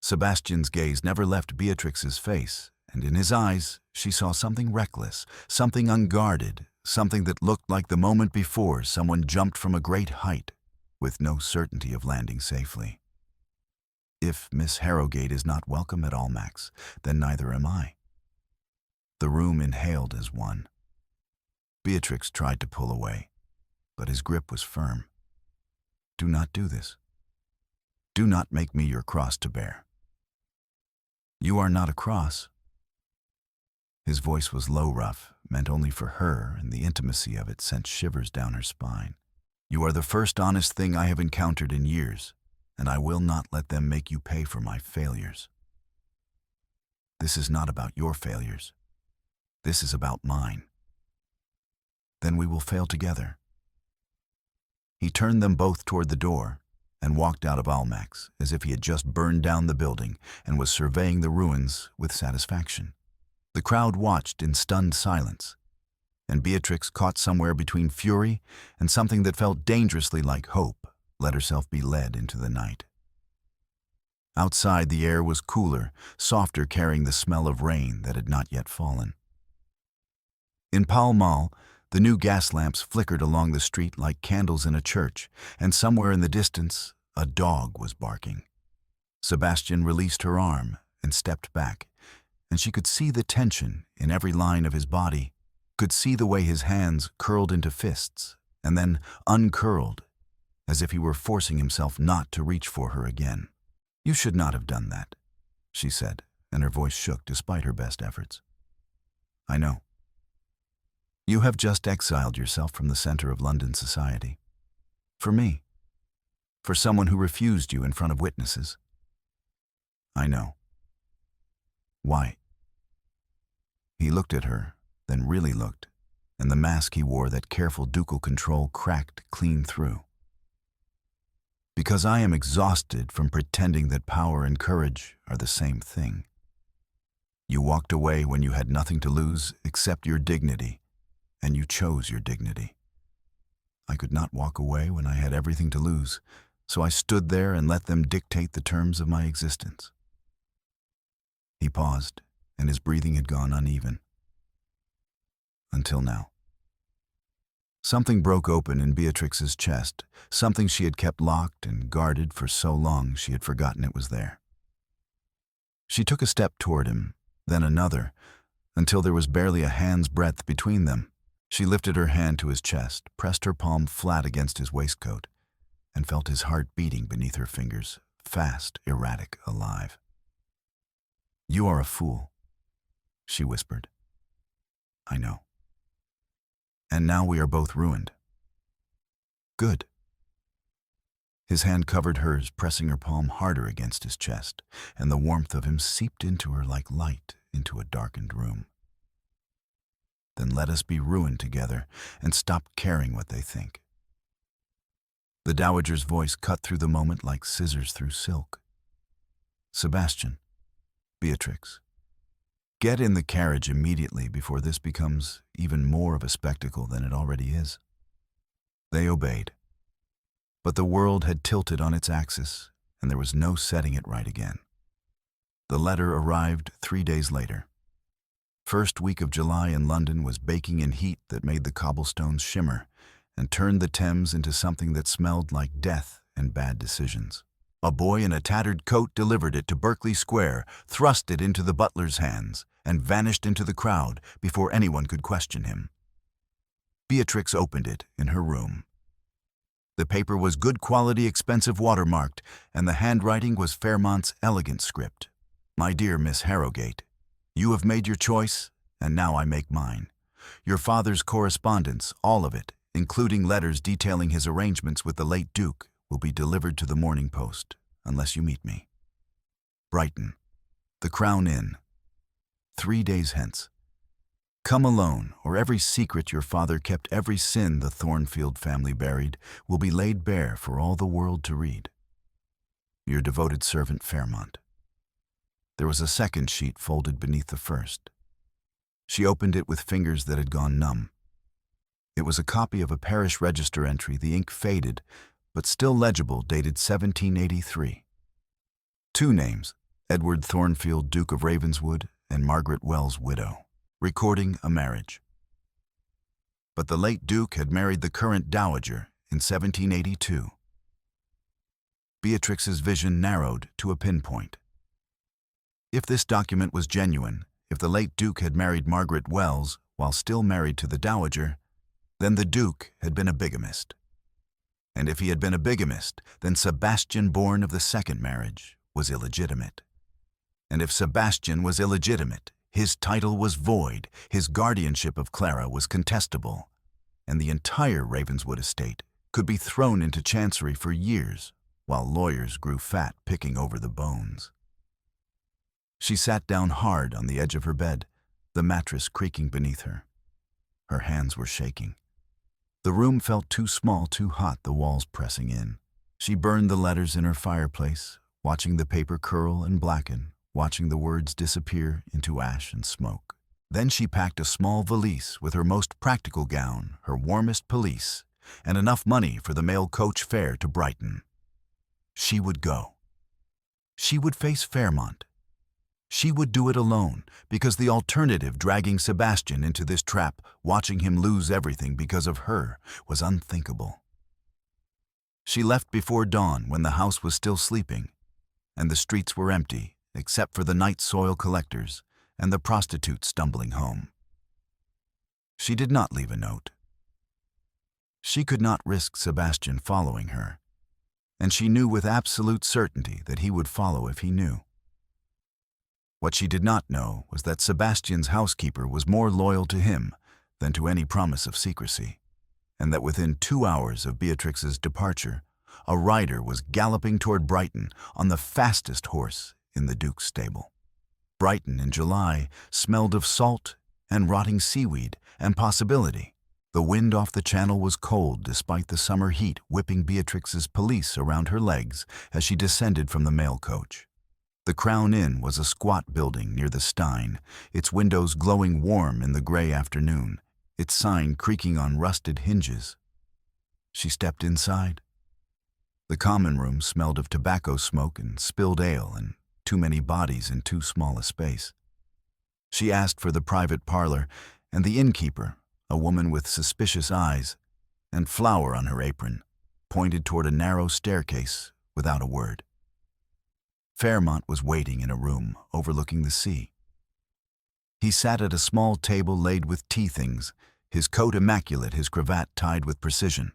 Sebastian's gaze never left Beatrix's face, and in his eyes she saw something reckless, something unguarded, something that looked like the moment before someone jumped from a great height, with no certainty of landing safely. "If Miss Harrowgate is not welcome at Almack's, then neither am I." The room inhaled as one. Beatrix tried to pull away, but his grip was firm. "Do not do this. Do not make me your cross to bear." "You are not a cross." His voice was low, rough, meant only for her, and the intimacy of it sent shivers down her spine. "You are the first honest thing I have encountered in years, and I will not let them make you pay for my failures. This is not about your failures. This is about mine. Then we will fail together." He turned them both toward the door and walked out of Almack's as if he had just burned down the building and was surveying the ruins with satisfaction. The crowd watched in stunned silence, and Beatrix, caught somewhere between fury and something that felt dangerously like hope, let herself be led into the night. Outside, the air was cooler, softer, carrying the smell of rain that had not yet fallen. In Pall Mall, the new gas lamps flickered along the street like candles in a church, and somewhere in the distance, a dog was barking. Sebastian released her arm and stepped back, and she could see the tension in every line of his body, could see the way his hands curled into fists and then uncurled, as if he were forcing himself not to reach for her again. "You should not have done that," she said, and her voice shook despite her best efforts. "I know. You have just exiled yourself from the center of London society. For me. For someone who refused you in front of witnesses. I know. Why?" He looked at her, then really looked, and the mask he wore, that careful ducal control, cracked clean through. "Because I am exhausted from pretending that power and courage are the same thing. You walked away when you had nothing to lose except your dignity, and you chose your dignity. I could not walk away when I had everything to lose, so I stood there and let them dictate the terms of my existence." He paused, and his breathing had gone uneven. Until now. Something broke open in Beatrix's chest, something she had kept locked and guarded for so long she had forgotten it was there. She took a step toward him, then another, until there was barely a hand's breadth between them. She lifted her hand to his chest, pressed her palm flat against his waistcoat, and felt his heart beating beneath her fingers, fast, erratic, alive. "You are a fool," she whispered. "I know. And now we are both ruined." "Good." His hand covered hers, pressing her palm harder against his chest, and the warmth of him seeped into her like light into a darkened room. "Then let us be ruined together and stop caring what they think." The dowager's voice cut through the moment like scissors through silk. "Sebastian, Beatrix, get in the carriage immediately before this becomes even more of a spectacle than it already is." They obeyed. But the world had tilted on its axis, and there was no setting it right again. The letter arrived 3 days later. First week of July in London was baking in heat that made the cobblestones shimmer and turned the Thames into something that smelled like death and bad decisions. A boy in a tattered coat delivered it to Berkeley Square, thrust it into the butler's hands, and vanished into the crowd before anyone could question him. Beatrix opened it in her room. The paper was good quality, expensive watermarked, and the handwriting was Fairmont's elegant script. "My dear Miss Harrowgate, you have made your choice, and now I make mine. Your father's correspondence, all of it, including letters detailing his arrangements with the late Duke, will be delivered to the Morning Post, unless you meet me. Brighton, the Crown Inn, 3 days hence. Come alone, or every secret your father kept, every sin the Thornfield family buried, will be laid bare for all the world to read. Your devoted servant, Fairmont." There was a second sheet folded beneath the first. She opened it with fingers that had gone numb. It was a copy of a parish register entry, the ink faded, but still legible, dated 1783. 2 names, Edward Thornfield, Duke of Ravenswood, and Margaret Wells, widow, recording a marriage. But the late Duke had married the current dowager in 1782. Beatrix's vision narrowed to a pinpoint. If this document was genuine, if the late Duke had married Margaret Wells while still married to the dowager, then the Duke had been a bigamist. And if he had been a bigamist, then Sebastian, born of the second marriage, was illegitimate. And if Sebastian was illegitimate, his title was void, his guardianship of Clara was contestable, and the entire Ravenswood estate could be thrown into chancery for years while lawyers grew fat picking over the bones. She sat down hard on the edge of her bed, the mattress creaking beneath her. Her hands were shaking. The room felt too small, too hot, the walls pressing in. She burned the letters in her fireplace, watching the paper curl and blacken, watching the words disappear into ash and smoke. Then she packed a small valise with her most practical gown, her warmest pelisse, and enough money for the mail coach fare to Brighton. She would go. She would face Fairmont. She would do it alone, because the alternative, dragging Sebastian into this trap, watching him lose everything because of her, was unthinkable. She left before dawn, when the house was still sleeping, and the streets were empty, except for the night soil collectors and the prostitutes stumbling home. She did not leave a note. She could not risk Sebastian following her, and she knew with absolute certainty that he would follow if he knew. What she did not know was that Sebastian's housekeeper was more loyal to him than to any promise of secrecy, and that within 2 hours of Beatrix's departure, a rider was galloping toward Brighton on the fastest horse in the Duke's stable. Brighton in July smelled of salt and rotting seaweed and possibility. The wind off the channel was cold despite the summer heat whipping Beatrix's pelisse around her legs as she descended from the mail coach. The Crown Inn was a squat building near the Stein, its windows glowing warm in the gray afternoon, its sign creaking on rusted hinges. She stepped inside. The common room smelled of tobacco smoke and spilled ale and too many bodies in too small a space. She asked for the private parlor, and the innkeeper, a woman with suspicious eyes and flour on her apron, pointed toward a narrow staircase without a word. Fairmont was waiting in a room overlooking the sea. He sat at a small table laid with tea things, his coat immaculate, his cravat tied with precision.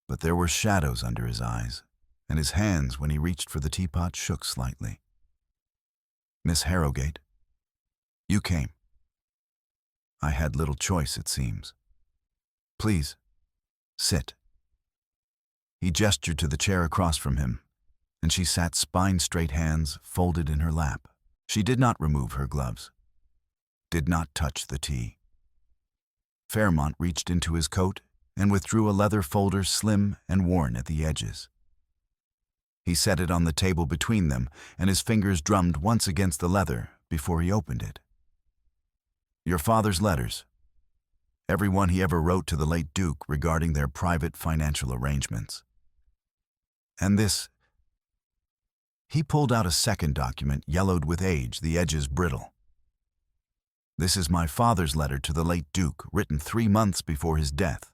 But there were shadows under his eyes, and his hands, when he reached for the teapot, shook slightly. "Miss Harrowgate, you came. I had little choice, it seems. Please, sit." He gestured to the chair across from him, and she sat spine-straight, hands folded in her lap. She did not remove her gloves, did not touch the tea. Fairmont reached into his coat and withdrew a leather folder, slim and worn at the edges. He set it on the table between them, and his fingers drummed once against the leather before he opened it. "Your father's letters. Every one he ever wrote to the late Duke regarding their private financial arrangements. And this." He pulled out a second document, yellowed with age, the edges brittle. "This is my father's letter to the late Duke, written 3 months before his death."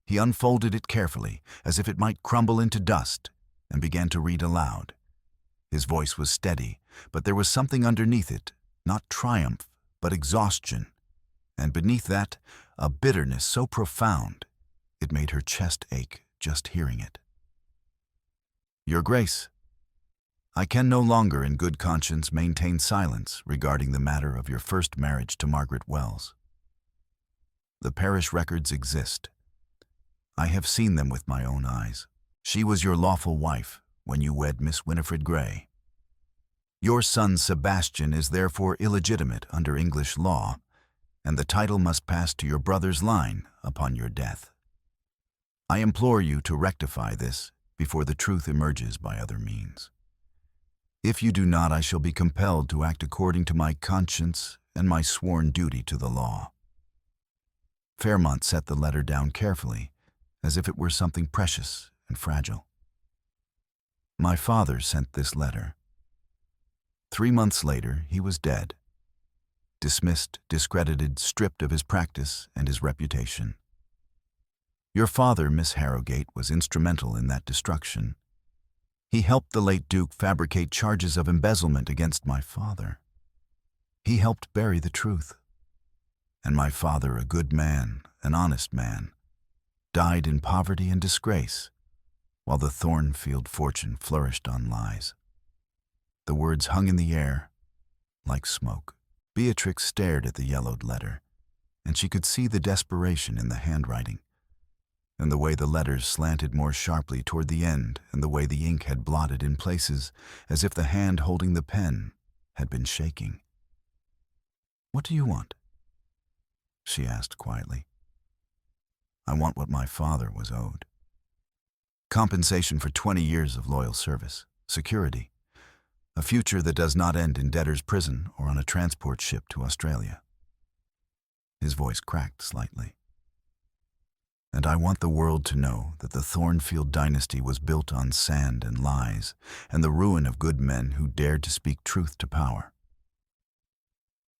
He unfolded it carefully, as if it might crumble into dust, and began to read aloud. His voice was steady, but there was something underneath it, not triumph, but exhaustion, and beneath that, a bitterness so profound it made her chest ache just hearing it. Your Grace, I can no longer in good conscience maintain silence regarding the matter of your first marriage to Margaret Wells. The parish records exist. I have seen them with my own eyes. She was your lawful wife when you wed Miss Winifred Grey. Your son Sebastian is therefore illegitimate under English law, and the title must pass to your brother's line upon your death. I implore you to rectify this before the truth emerges by other means. If you do not, I shall be compelled to act according to my conscience and my sworn duty to the law. Fairmont set the letter down carefully, as if it were something precious and fragile. My father sent this letter. 3 months later, he was dead, dismissed, discredited, stripped of his practice and his reputation. Your father, Miss Harrowgate, was instrumental in that destruction. He helped the late Duke fabricate charges of embezzlement against my father. He helped bury the truth. And my father, a good man, an honest man, died in poverty and disgrace, while the Thornfield fortune flourished on lies. The words hung in the air like smoke. Beatrix stared at the yellowed letter, and she could see the desperation in the handwriting, and the way the letters slanted more sharply toward the end, and the way the ink had blotted in places, as if the hand holding the pen had been shaking. "What do you want?" she asked quietly. "I want what my father was owed. Compensation for 20 years of loyal service, security, a future that does not end in debtor's prison or on a transport ship to Australia." His voice cracked slightly. "And I want the world to know that the Thornfield dynasty was built on sand and lies, and the ruin of good men who dared to speak truth to power.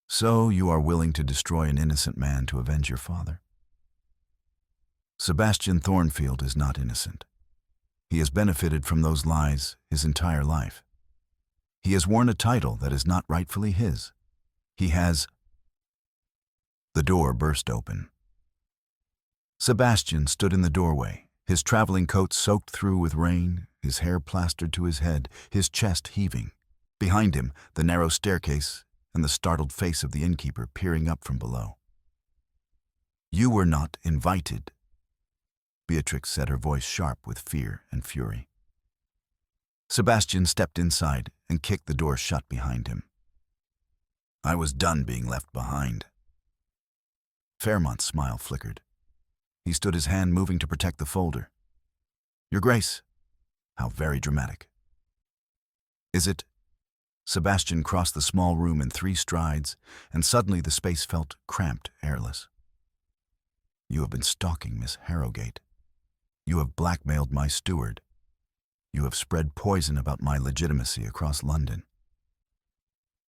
So you are willing to destroy an innocent man to avenge your father? Sebastian Thornfield is not innocent. He has benefited from those lies his entire life. He has worn a title that is not rightfully his. He has—" The door burst open. Sebastian stood in the doorway, his traveling coat soaked through with rain, his hair plastered to his head, his chest heaving. Behind him, the narrow staircase and the startled face of the innkeeper peering up from below. "You were not invited," Beatrix said, her voice sharp with fear and fury. Sebastian stepped inside and kicked the door shut behind him. "I was done being left behind." Fairmont's smile flickered. He stood, his hand moving to protect the folder. "Your Grace, how very dramatic. Is it—" Sebastian crossed the small room in 3 strides, and suddenly the space felt cramped, airless. "You have been stalking Miss Harrowgate. You have blackmailed my steward. You have spread poison about my legitimacy across London.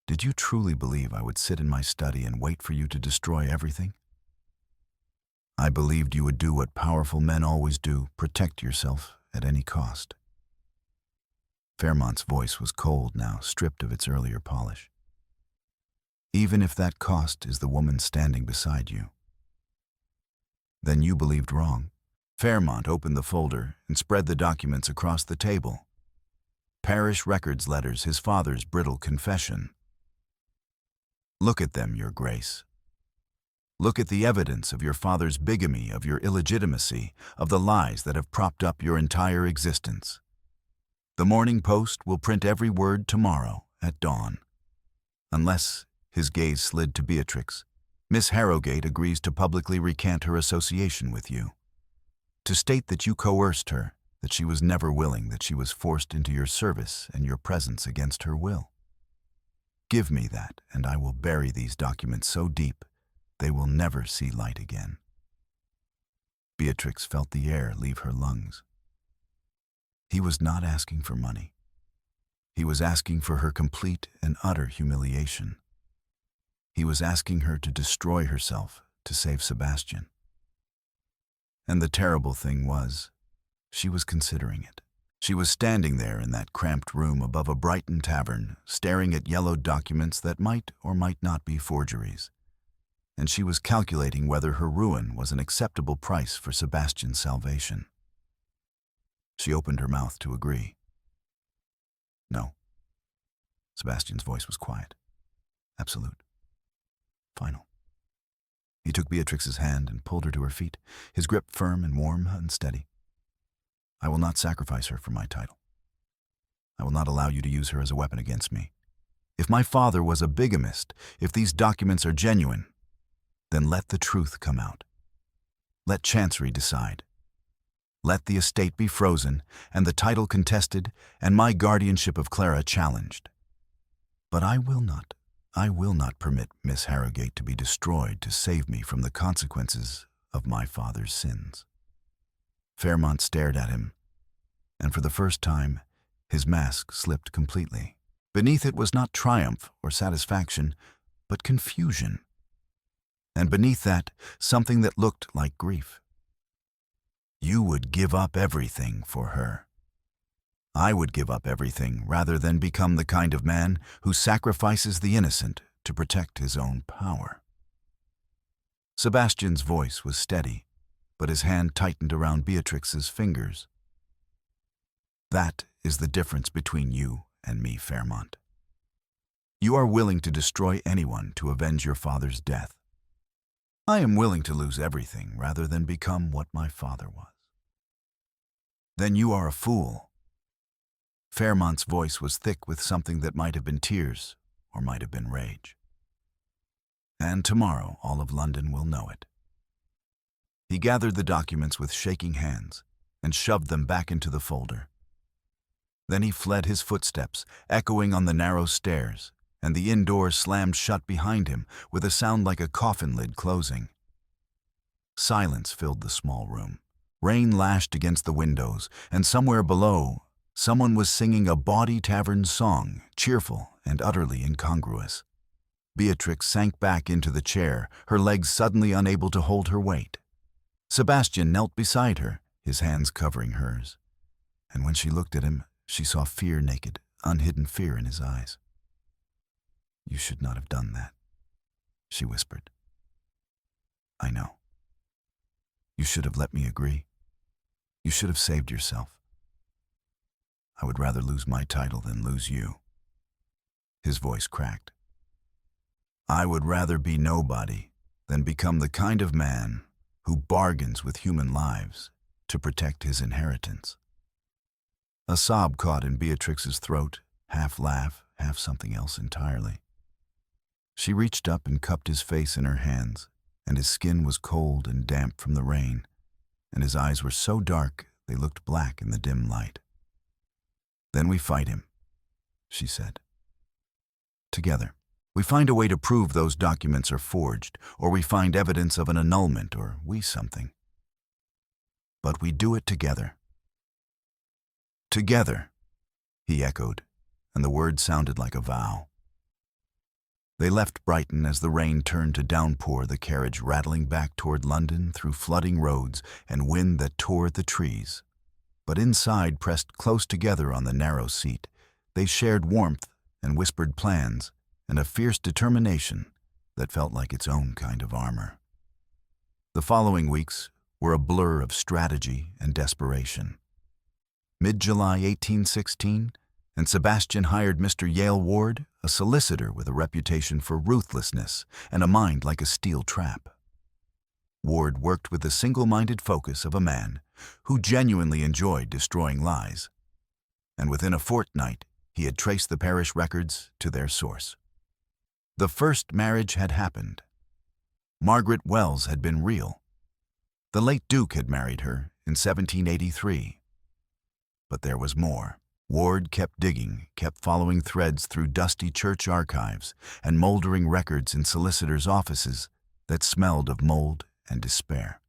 Did you truly believe I would sit in my study and wait for you to destroy everything? I believed you would do what powerful men always do, protect yourself at any cost." Fairmont's voice was cold now, stripped of its earlier polish. "Even if that cost is the woman standing beside you. Then you believed wrong." Fairmont opened the folder and spread the documents across the table. Parish records letters, his father's brittle confession. "Look at them, Your Grace. Look at the evidence of your father's bigamy, of your illegitimacy, of the lies that have propped up your entire existence. The Morning Post will print every word tomorrow at dawn. Unless," his gaze slid to Beatrix, "Miss Harrowgate agrees to publicly recant her association with you. To state that you coerced her, that she was never willing, that she was forced into your service and your presence against her will. Give me that, and I will bury these documents so deep they will never see light again." Beatrix felt the air leave her lungs. He was not asking for money. He was asking for her complete and utter humiliation. He was asking her to destroy herself to save Sebastian. And the terrible thing was, she was considering it. She was standing there in that cramped room above a Brighton tavern, staring at yellowed documents that might or might not be forgeries. and she was calculating whether her ruin was an acceptable price for Sebastian's salvation. She opened her mouth to agree. No. Sebastian's voice was quiet. Absolute. Final. He took Beatrix's hand and pulled her to her feet, his grip firm and warm and steady. I will not sacrifice her for my title. I will not allow you to use her as a weapon against me. If my father was a bigamist, if these documents are genuine, then let the truth come out. Let Chancery decide. Let the estate be frozen, and the title contested, and my guardianship of Clara challenged. But I will not permit Miss Harrowgate to be destroyed to save me from the consequences of my father's sins. Fairmont stared at him, and for the first time, his mask slipped completely. Beneath it was not triumph or satisfaction, but confusion. And beneath that, something that looked like grief. You would give up everything for her. I would give up everything rather than become the kind of man who sacrifices the innocent to protect his own power. Sebastian's voice was steady, but his hand tightened around Beatrix's fingers. That is the difference between you and me, Fairmont. You are willing to destroy anyone to avenge your father's death. I am willing to lose everything rather than become what my father was. Then you are a fool. Fairmont's voice was thick with something that might have been tears or might have been rage. And tomorrow all of London will know it. He gathered the documents with shaking hands and shoved them back into the folder. Then he fled, his footsteps echoing on the narrow stairs, and the inn door slammed shut behind him with a sound like a coffin lid closing. Silence filled the small room. Rain lashed against the windows, and somewhere below, someone was singing a bawdy tavern song, cheerful and utterly incongruous. Beatrix sank back into the chair, her legs suddenly unable to hold her weight. Sebastian knelt beside her, his hands covering hers, and when she looked at him, she saw fear, naked, unhidden fear in his eyes. You should not have done that, she whispered. I know. You should have let me agree. You should have saved yourself. I would rather lose my title than lose you. His voice cracked. I would rather be nobody than become the kind of man who bargains with human lives to protect his inheritance. A sob caught in Beatrix's throat, half laugh, half something else entirely. She reached up and cupped his face in her hands, and his skin was cold and damp from the rain, and his eyes were so dark they looked black in the dim light. Then we fight him, she said. Together. We find a way to prove those documents are forged, or we find evidence of an annulment, or something. But we do it together. Together, he echoed, and the word sounded like a vow. They left Brighton as the rain turned to downpour, the carriage rattling back toward London through flooding roads and wind that tore at the trees. But inside, pressed close together on the narrow seat, they shared warmth and whispered plans and a fierce determination that felt like its own kind of armor. The following weeks were a blur of strategy and desperation. Mid-July 1816, and Sebastian hired Mr. Yale Ward, a solicitor with a reputation for ruthlessness and a mind like a steel trap. Ward worked with the single-minded focus of a man who genuinely enjoyed destroying lies, and within a fortnight he had traced the parish records to their source. The first marriage had happened. Margaret Wells had been real. The late Duke had married her in 1783. But there was more. Ward kept digging, kept following threads through dusty church archives and moldering records in solicitors' offices that smelled of mold and despair.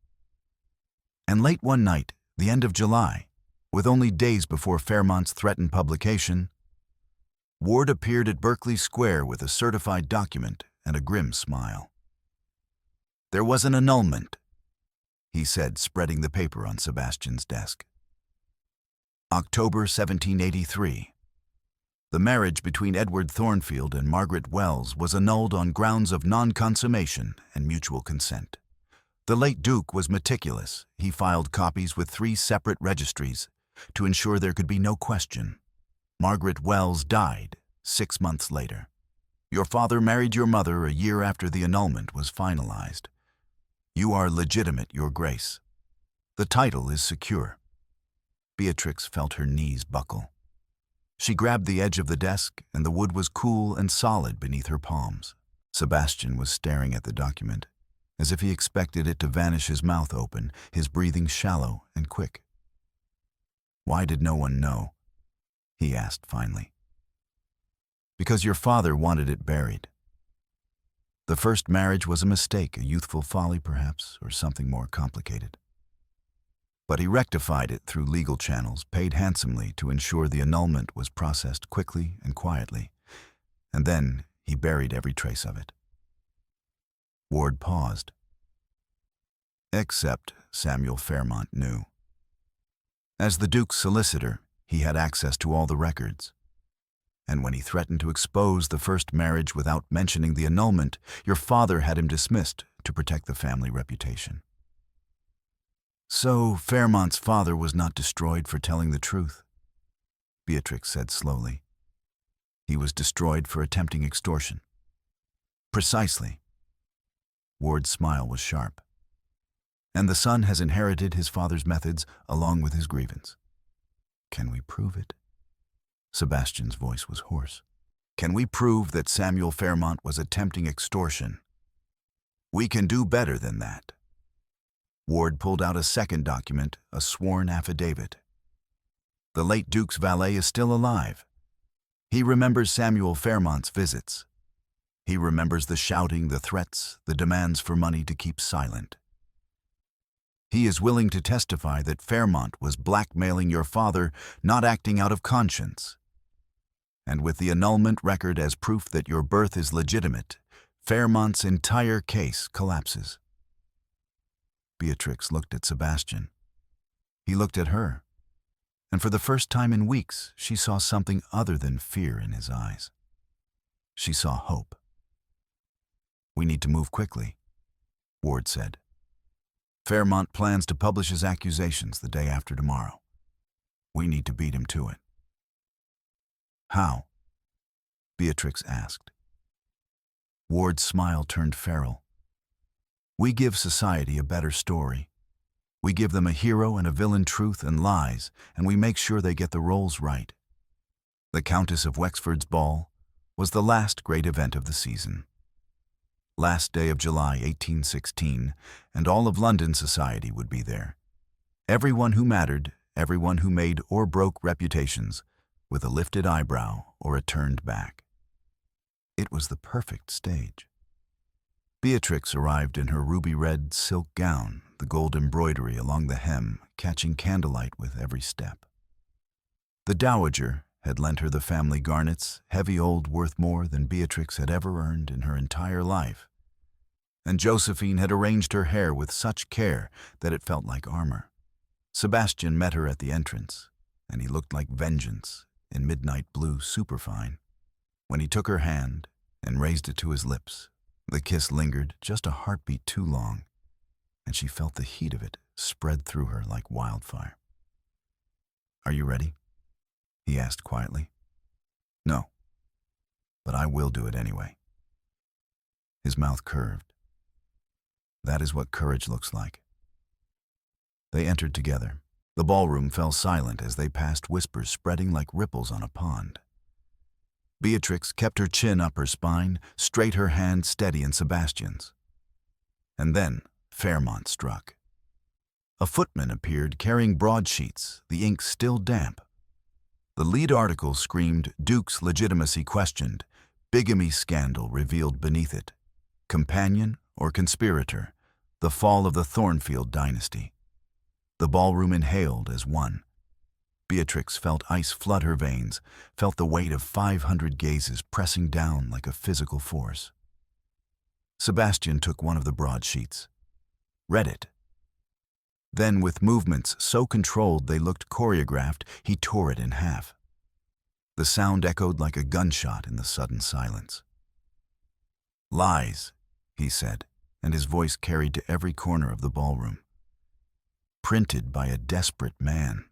And late one night, the end of July, with only days before Fairmont's threatened publication, Ward appeared at Berkeley Square with a certified document and a grim smile. There was an annulment, he said, spreading the paper on Sebastian's desk. October 1783. The marriage between Edward Thornfield and Margaret Wells was annulled on grounds of non-consummation and mutual consent. The late Duke was meticulous. He filed copies with 3 separate registries to ensure there could be no question. Margaret Wells died 6 months later. Your father married your mother a year after the annulment was finalized. You are legitimate, Your Grace. The title is secure. Beatrix felt her knees buckle. She grabbed the edge of the desk, and the wood was cool and solid beneath her palms. Sebastian was staring at the document, as if he expected it to vanish, his mouth open, his breathing shallow and quick. "Why did no one know?" he asked finally. "Because your father wanted it buried. The first marriage was a mistake, a youthful folly perhaps, or something more complicated. But he rectified it through legal channels, paid handsomely to ensure the annulment was processed quickly and quietly, and then he buried every trace of it." Ward paused. Except Samuel Fairmont knew. As the Duke's solicitor, he had access to all the records. And when he threatened to expose the first marriage without mentioning the annulment, your father had him dismissed to protect the family reputation. "So Fairmont's father was not destroyed for telling the truth," Beatrix said slowly. "He was destroyed for attempting extortion." "Precisely." Ward's smile was sharp. "And the son has inherited his father's methods along with his grievance." "Can we prove it?" Sebastian's voice was hoarse. "Can we prove that Samuel Fairmont was attempting extortion?" "We can do better than that." Ward pulled out a second document, a sworn affidavit. "The late Duke's valet is still alive. He remembers Samuel Fairmont's visits. He remembers the shouting, the threats, the demands for money to keep silent. He is willing to testify that Fairmont was blackmailing your father, not acting out of conscience. And with the annulment record as proof that your birth is legitimate, Fairmont's entire case collapses." Beatrix looked at Sebastian. He looked at her, and for the first time in weeks, she saw something other than fear in his eyes. She saw hope. "We need to move quickly," Ward said. "Fairmont plans to publish his accusations the day after tomorrow. We need to beat him to it." "How?" Beatrix asked. Ward's smile turned feral. "We give society a better story. We give them a hero and a villain, truth and lies, and we make sure they get the roles right. The Countess of Wexford's ball was the last great event of the season. Last day of July 1816, and all of London society would be there. Everyone who mattered, everyone who made or broke reputations, with a lifted eyebrow or a turned back. It was the perfect stage. Beatrix arrived in her ruby-red silk gown, the gold embroidery along the hem catching candlelight with every step. The dowager had lent her the family garnets, heavy old, worth more than Beatrix had ever earned in her entire life. And Josephine had arranged her hair with such care that it felt like armor. Sebastian met her at the entrance, and he looked like vengeance in midnight blue superfine. When he took her hand and raised it to his lips, the kiss lingered just a heartbeat too long, and she felt the heat of it spread through her like wildfire. "Are you ready?" he asked quietly. "No, but I will do it anyway." His mouth curved. That is what courage looks like. They entered together. The ballroom fell silent as they passed, whispers spreading like ripples on a pond. Beatrix kept her chin up her spine, straight, her hand steady in Sebastian's. And then Fairmont struck. A footman appeared carrying broadsheets, the ink still damp. The lead article screamed, "Duke's legitimacy questioned, bigamy scandal revealed beneath it. Companion or conspirator, the fall of the Thornfield dynasty." The ballroom inhaled as one. Beatrix felt ice flood her veins, felt the weight of 500 gazes pressing down like a physical force. Sebastian took one of the broadsheets, read it. Then, with movements so controlled they looked choreographed, he tore it in half. The sound echoed like a gunshot in the sudden silence. "Lies," he said, and his voice carried to every corner of the ballroom. "Printed by a desperate man.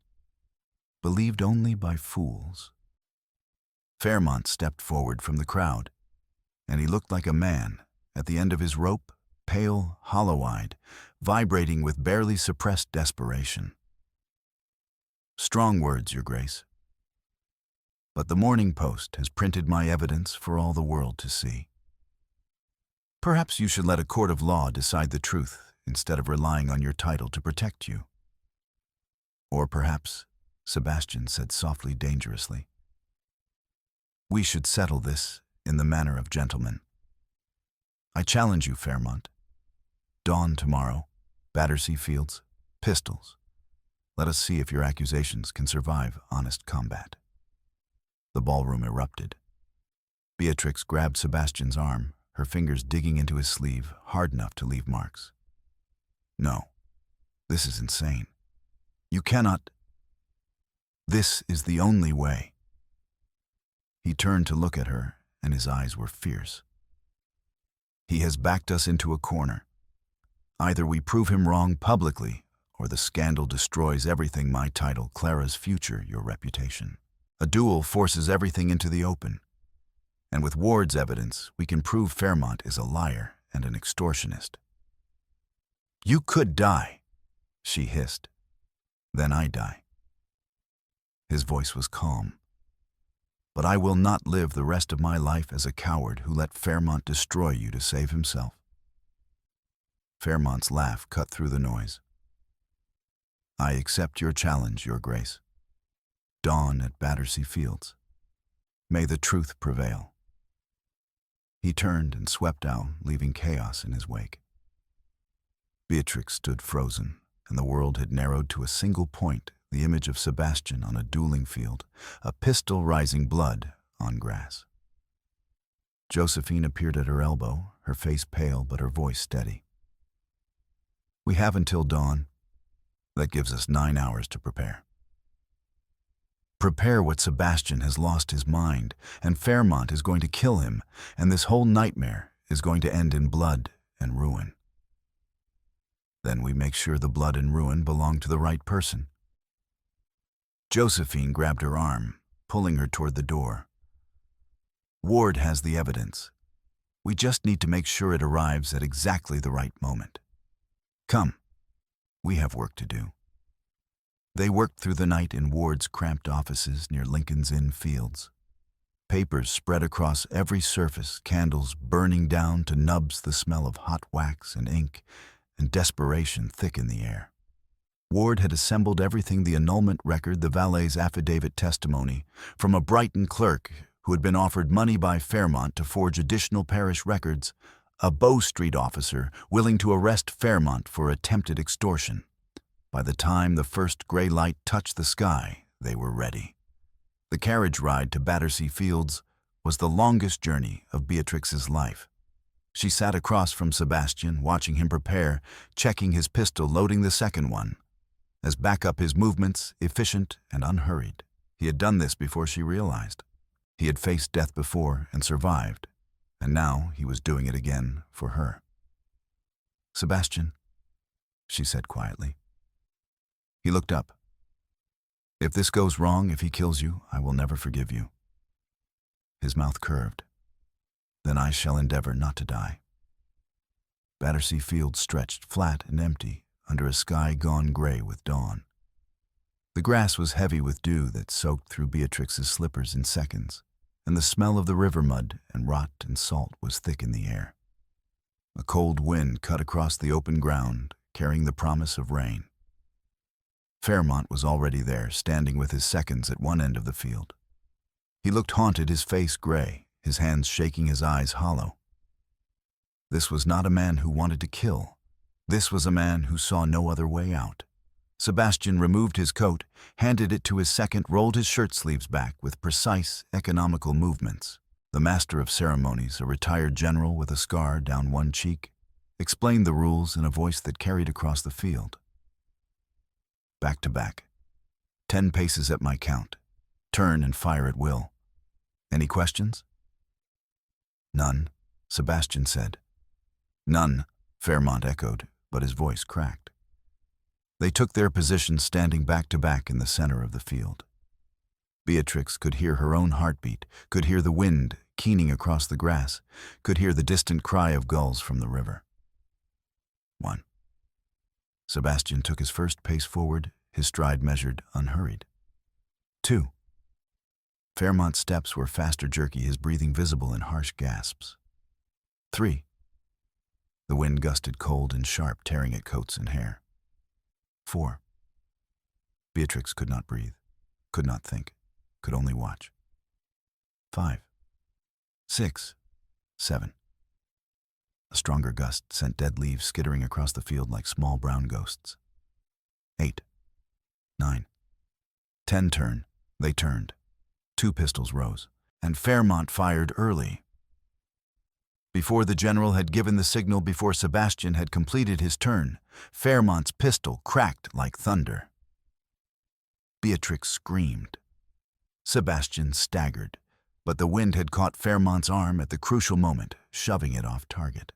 Believed only by fools." Fairmont stepped forward from the crowd, and he looked like a man, at the end of his rope, pale, hollow-eyed, vibrating with barely suppressed desperation. "Strong words, Your Grace. But the Morning Post has printed my evidence for all the world to see. Perhaps you should let a court of law decide the truth instead of relying on your title to protect you. Or perhaps," Sebastian said softly, dangerously, "we should settle this in the manner of gentlemen. I challenge you, Fairmont. Dawn tomorrow, Battersea Fields, pistols. Let us see if your accusations can survive honest combat." The ballroom erupted. Beatrix grabbed Sebastian's arm, her fingers digging into his sleeve, hard enough to leave marks. "No, this is insane. You cannot. This is the only way." He turned to look at her, and his eyes were fierce. "He has backed us into a corner. Either we prove him wrong publicly, or the scandal destroys everything: my title, Clara's future, your reputation. A duel forces everything into the open. And with Ward's evidence, we can prove Fairmont is a liar and an extortionist." "You could die," she hissed. "Then I die." His voice was calm. "But I will not live the rest of my life as a coward who let Fairmont destroy you to save himself." Fairmont's laugh cut through the noise. "I accept your challenge, Your Grace. Dawn at Battersea Fields. May the truth prevail." He turned and swept out, leaving chaos in his wake. Beatrix stood frozen, and the world had narrowed to a single point, the image of Sebastian on a dueling field, a pistol rising blood on grass. Josephine appeared at her elbow, her face pale but her voice steady. "We have until dawn. That gives us 9 hours to prepare. Prepare what Sebastian has lost his mind, and Fairmont is going to kill him, and this whole nightmare is going to end in blood and ruin. Then we make sure the blood and ruin belong to the right person." Josephine grabbed her arm, pulling her toward the door. "Ward has the evidence. We just need to make sure it arrives at exactly the right moment. Come, we have work to do." They worked through the night in Ward's cramped offices near Lincoln's Inn Fields. Papers spread across every surface, candles burning down to nubs, the smell of hot wax and ink, and desperation thick in the air. Ward had assembled everything: the annulment record, the valet's affidavit testimony, from a Brighton clerk who had been offered money by Fairmont to forge additional parish records, a Bow Street officer willing to arrest Fairmont for attempted extortion. By the time the first gray light touched the sky, they were ready. The carriage ride to Battersea Fields was the longest journey of Beatrix's life. She sat across from Sebastian, watching him prepare, checking his pistol, loading the second one. As backup, his movements efficient and unhurried. He had done this before she realized. He had faced death before and survived, and now he was doing it again for her. "Sebastian," she said quietly. He looked up. "If this goes wrong, if he kills you, I will never forgive you." His mouth curved. "Then I shall endeavor not to die." Battersea Fields stretched flat and empty under a sky gone gray with dawn. The grass was heavy with dew that soaked through Beatrix's slippers in seconds, and the smell of the river mud and rot and salt was thick in the air. A cold wind cut across the open ground, carrying the promise of rain. Fairmont was already there, standing with his seconds at one end of the field. He looked haunted, his face gray, his hands shaking, his eyes hollow. This was not a man who wanted to kill. This was a man who saw no other way out. Sebastian removed his coat, handed it to his second, rolled his shirt sleeves back with precise, economical movements. The master of ceremonies, a retired general with a scar down one cheek, explained the rules in a voice that carried across the field. "Back to back. 10 paces at my count. Turn and fire at will. Any questions? None, Sebastian said. None, Fairmont echoed, but his voice cracked. They took their positions standing back to back in the center of the field. Beatrix could hear her own heartbeat, could hear the wind keening across the grass, could hear the distant cry of gulls from the river. 1. Sebastian took his first pace forward, his stride measured, unhurried. 2. Fairmont's steps were faster, jerky, his breathing visible in harsh gasps. 3. The wind gusted cold and sharp, tearing at coats and hair. 4. Beatrix could not breathe, could not think, could only watch. 5. 6. 7. A stronger gust sent dead leaves skittering across the field like small brown ghosts. 8. 9. 10. Turn. They turned. 2 pistols rose, and Fairmont fired early. Before the general had given the signal, before Sebastian had completed his turn, Fairmont's pistol cracked like thunder. Beatrix screamed. Sebastian staggered, but the wind had caught Fairmont's arm at the crucial moment, shoving it off target.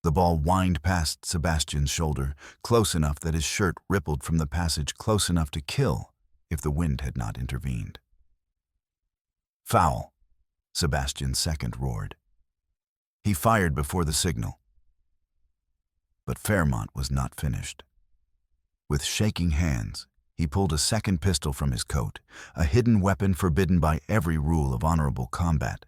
The ball whined past Sebastian's shoulder, close enough that his shirt rippled from the passage, close enough to kill if the wind had not intervened. Foul, Sebastian's second roared. He fired before the signal. But Fairmont was not finished. With shaking hands, he pulled a second pistol from his coat, a hidden weapon forbidden by every rule of honorable combat,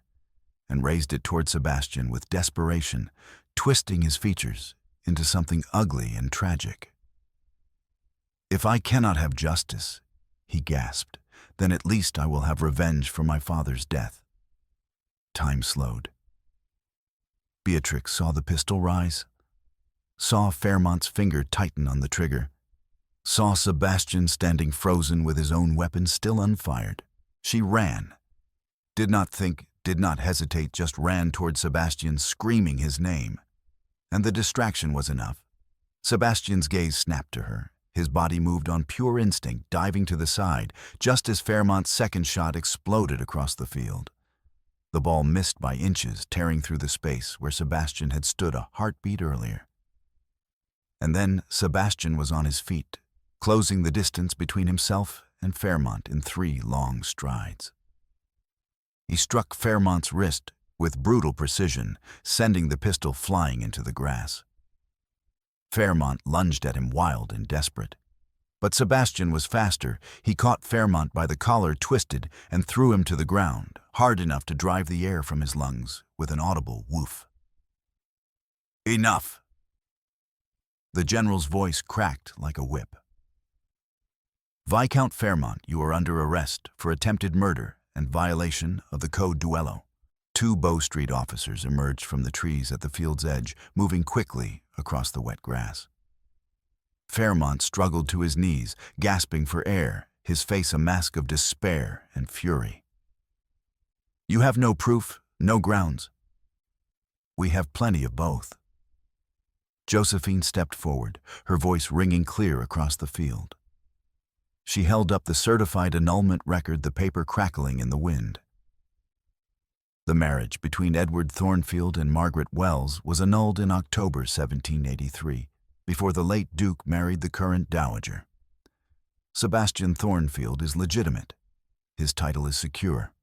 and raised it toward Sebastian with desperation, twisting his features into something ugly and tragic. "If I cannot have justice," he gasped, "then at least I will have revenge for my father's death." Time slowed. Beatrix saw the pistol rise, saw Fairmont's finger tighten on the trigger, saw Sebastian standing frozen with his own weapon still unfired. She ran. Did not think, did not hesitate, just ran toward Sebastian, screaming his name. And the distraction was enough. Sebastian's gaze snapped to her. His body moved on pure instinct, diving to the side, just as Fairmont's second shot exploded across the field. The ball missed by inches, tearing through the space where Sebastian had stood a heartbeat earlier. And then Sebastian was on his feet, closing the distance between himself and Fairmont in 3 long strides. He struck Fairmont's wrist with brutal precision, sending the pistol flying into the grass. Fairmont lunged at him, wild and desperate. But Sebastian was faster. He caught Fairmont by the collar, twisted, and threw him to the ground, hard enough to drive the air from his lungs with an audible woof. "Enough!" The general's voice cracked like a whip. "Viscount Fairmont, you are under arrest for attempted murder and violation of the Code Duello." 2 Bow Street officers emerged from the trees at the field's edge, moving quickly across the wet grass. Fairmont struggled to his knees, gasping for air, his face a mask of despair and fury. "You have no proof, no grounds." "We have plenty of both." Josephine stepped forward, her voice ringing clear across the field. She held up the certified annulment record, the paper crackling in the wind. The marriage between Edward Thornfield and Margaret Wells was annulled in October 1783, before the late Duke married the current dowager. Sebastian Thornfield is legitimate. His title is secure.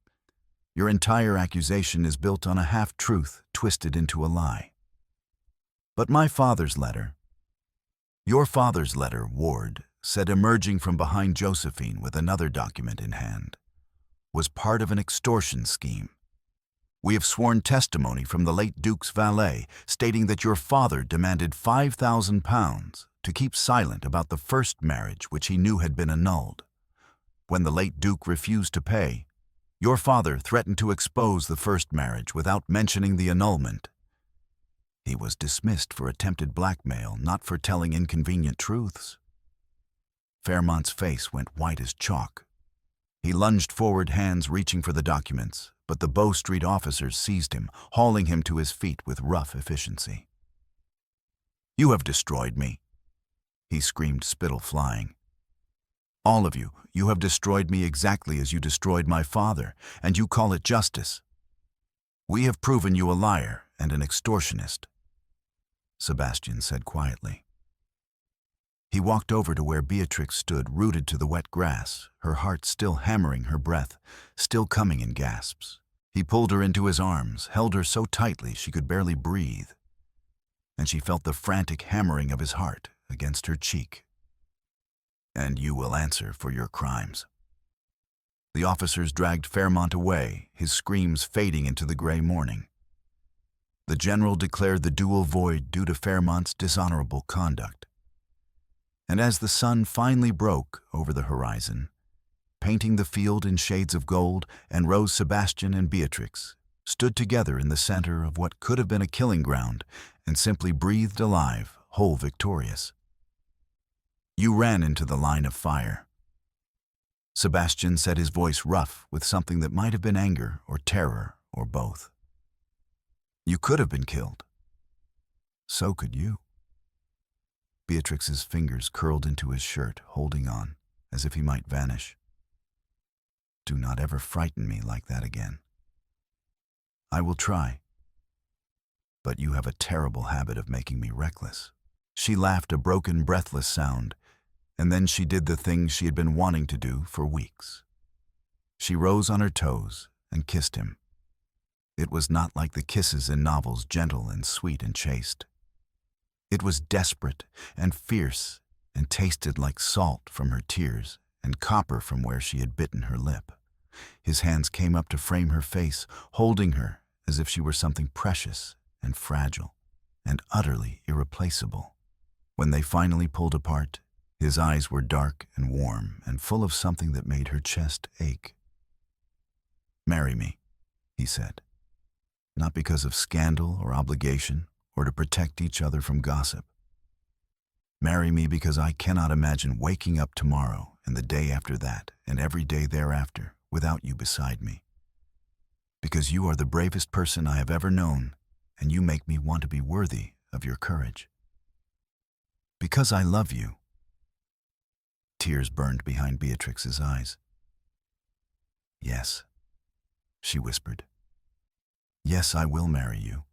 Your entire accusation is built on a half-truth twisted into a lie. But my father's letter, your father's letter, Ward, said, emerging from behind Josephine with another document in hand, was part of an extortion scheme. We have sworn testimony from the late Duke's valet, stating that your father demanded £5,000 to keep silent about the first marriage which he knew had been annulled. When the late Duke refused to pay, your father threatened to expose the first marriage without mentioning the annulment. He was dismissed for attempted blackmail, not for telling inconvenient truths. Fairmont's face went white as chalk. He lunged forward, hands reaching for the documents, but the Bow Street officers seized him, hauling him to his feet with rough efficiency. "You have destroyed me," he screamed, spittle flying. All of you, you have destroyed me exactly as you destroyed my father, and you call it justice. We have proven you a liar and an extortionist, Sebastian said quietly. He walked over to where Beatrix stood, rooted to the wet grass, her heart still hammering her breath, still coming in gasps. He pulled her into his arms, held her so tightly she could barely breathe, and she felt the frantic hammering of his heart against her cheek. And you will answer for your crimes. The officers dragged Fairmont away, his screams fading into the gray morning. The general declared the duel void due to Fairmont's dishonorable conduct. And as the sun finally broke over the horizon, painting the field in shades of gold, and Rose, Sebastian, and Beatrix stood together in the center of what could have been a killing ground and simply breathed alive, whole victorious. You ran into the line of fire. Sebastian said, his voice rough with something that might have been anger or terror or both. You could have been killed. So could you. Beatrix's fingers curled into his shirt, holding on, as if he might vanish. Do not ever frighten me like that again. I will try. But you have a terrible habit of making me reckless. She laughed, a broken, breathless sound, and then she did the thing she had been wanting to do for weeks. She rose on her toes and kissed him. It was not like the kisses in novels, gentle and sweet and chaste. It was desperate and fierce and tasted like salt from her tears and copper from where she had bitten her lip. His hands came up to frame her face, holding her as if she were something precious and fragile and utterly irreplaceable. When they finally pulled apart, his eyes were dark and warm and full of something that made her chest ache. Marry me, he said, not because of scandal or obligation or to protect each other from gossip. Marry me because I cannot imagine waking up tomorrow and the day after that and every day thereafter without you beside me. Because you are the bravest person I have ever known, and you make me want to be worthy of your courage. Because I love you. Tears burned behind Beatrix's eyes. Yes, she whispered. Yes, I will marry you.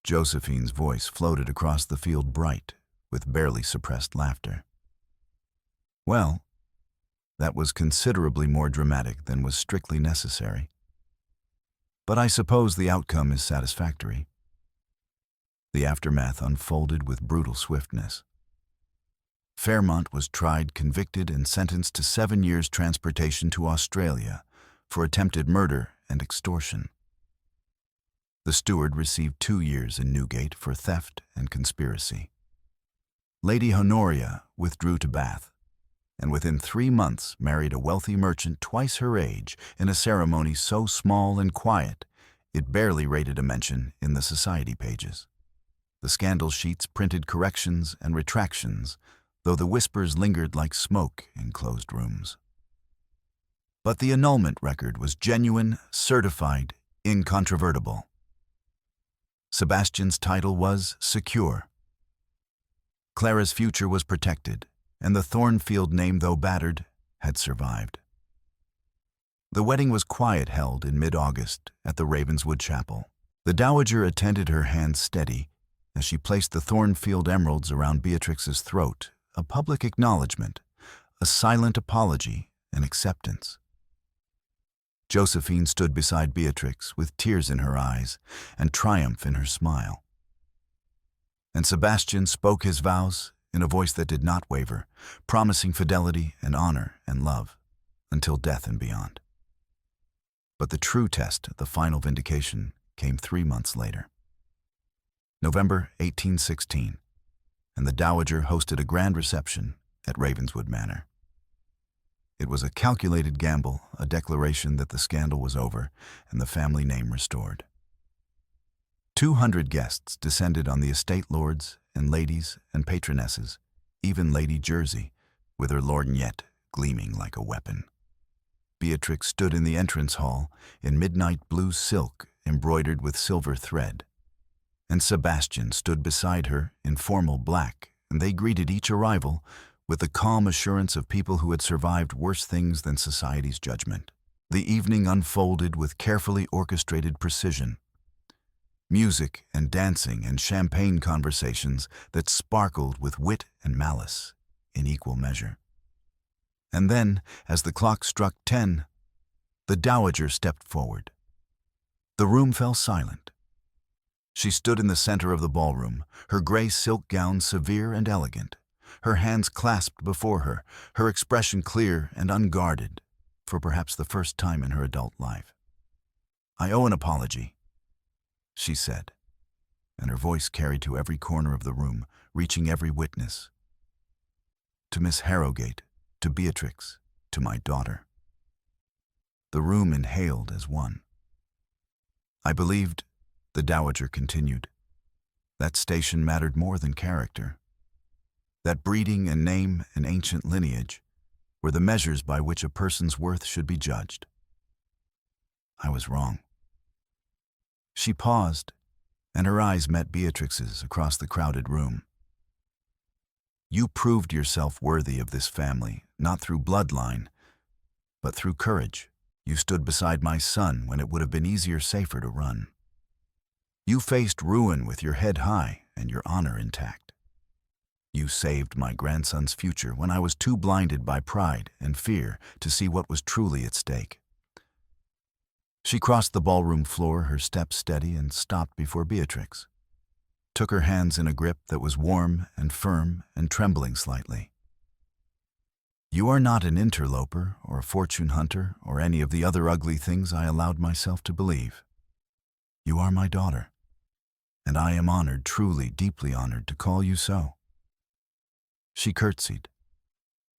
Josephine's voice floated across the field, bright, with barely suppressed laughter. Well, that was considerably more dramatic than was strictly necessary. But I suppose the outcome is satisfactory. The aftermath unfolded with brutal swiftness. Fairmont was tried, convicted, and sentenced to 7 years' transportation to Australia for attempted murder and extortion. The steward received 2 years in Newgate for theft and conspiracy. Lady Honoria withdrew to Bath, and within 3 months married a wealthy merchant twice her age in a ceremony so small and quiet it barely rated a mention in the society pages. The scandal sheets printed corrections and retractions, though the whispers lingered like smoke in closed rooms. But the annulment record was genuine, certified, incontrovertible. Sebastian's title was secure. Clara's future was protected, and the Thornfield name, though battered, had survived. The wedding was quiet, held in mid-August at the Ravenswood chapel. The dowager attended, her hands steady, as she placed the Thornfield emeralds around Beatrix's throat, a public acknowledgement, a silent apology and acceptance. Josephine stood beside Beatrix with tears in her eyes and triumph in her smile. And Sebastian spoke his vows in a voice that did not waver, promising fidelity and honor and love until death and beyond. But the true test, the final vindication, came 3 months later. November 1816, and the dowager hosted a grand reception at Ravenswood Manor. It was a calculated gamble, a declaration that the scandal was over and the family name restored. 200 guests descended on the estate lords and ladies and patronesses, even Lady Jersey, with her lorgnette gleaming like a weapon. Beatrix stood in the entrance hall in midnight blue silk embroidered with silver thread, and Sebastian stood beside her in formal black, and they greeted each arrival with the calm assurance of people who had survived worse things than society's judgment. The evening unfolded with carefully orchestrated precision. Music and dancing and champagne conversations that sparkled with wit and malice in equal measure. And then, as the clock struck 10, the dowager stepped forward. The room fell silent. She stood in the center of the ballroom, her gray silk gown severe and elegant, her hands clasped before her, her expression clear and unguarded, for perhaps the first time in her adult life. "I owe an apology," she said, and her voice carried to every corner of the room, reaching every witness. "To Miss Harrowgate, to Beatrix, to my daughter." The room inhaled as one. "I believed," the dowager continued, "that station mattered more than character, that breeding and name and ancient lineage were the measures by which a person's worth should be judged. I was wrong." She paused, and her eyes met Beatrix's across the crowded room. "You proved yourself worthy of this family, not through bloodline, but through courage. You stood beside my son when it would have been easier, safer to run. You faced ruin with your head high and your honor intact. You saved my grandson's future when I was too blinded by pride and fear to see what was truly at stake." She crossed the ballroom floor, her steps steady, and stopped before Beatrix, took her hands in a grip that was warm and firm and trembling slightly. "You are not an interloper or a fortune hunter or any of the other ugly things I allowed myself to believe. You are my daughter, and I am honored, truly, deeply honored, to call you so." She curtsied,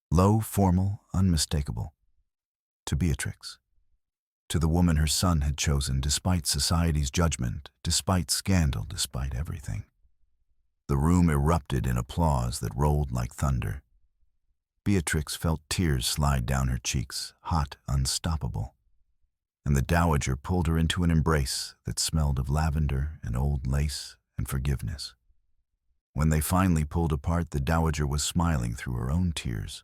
low, formal, unmistakable, to Beatrix, to the woman her son had chosen despite society's judgment, despite scandal, despite everything. The room erupted in applause that rolled like thunder. Beatrix felt tears slide down her cheeks, hot, unstoppable, and the dowager pulled her into an embrace that smelled of lavender and old lace and forgiveness. When they finally pulled apart, the dowager was smiling through her own tears.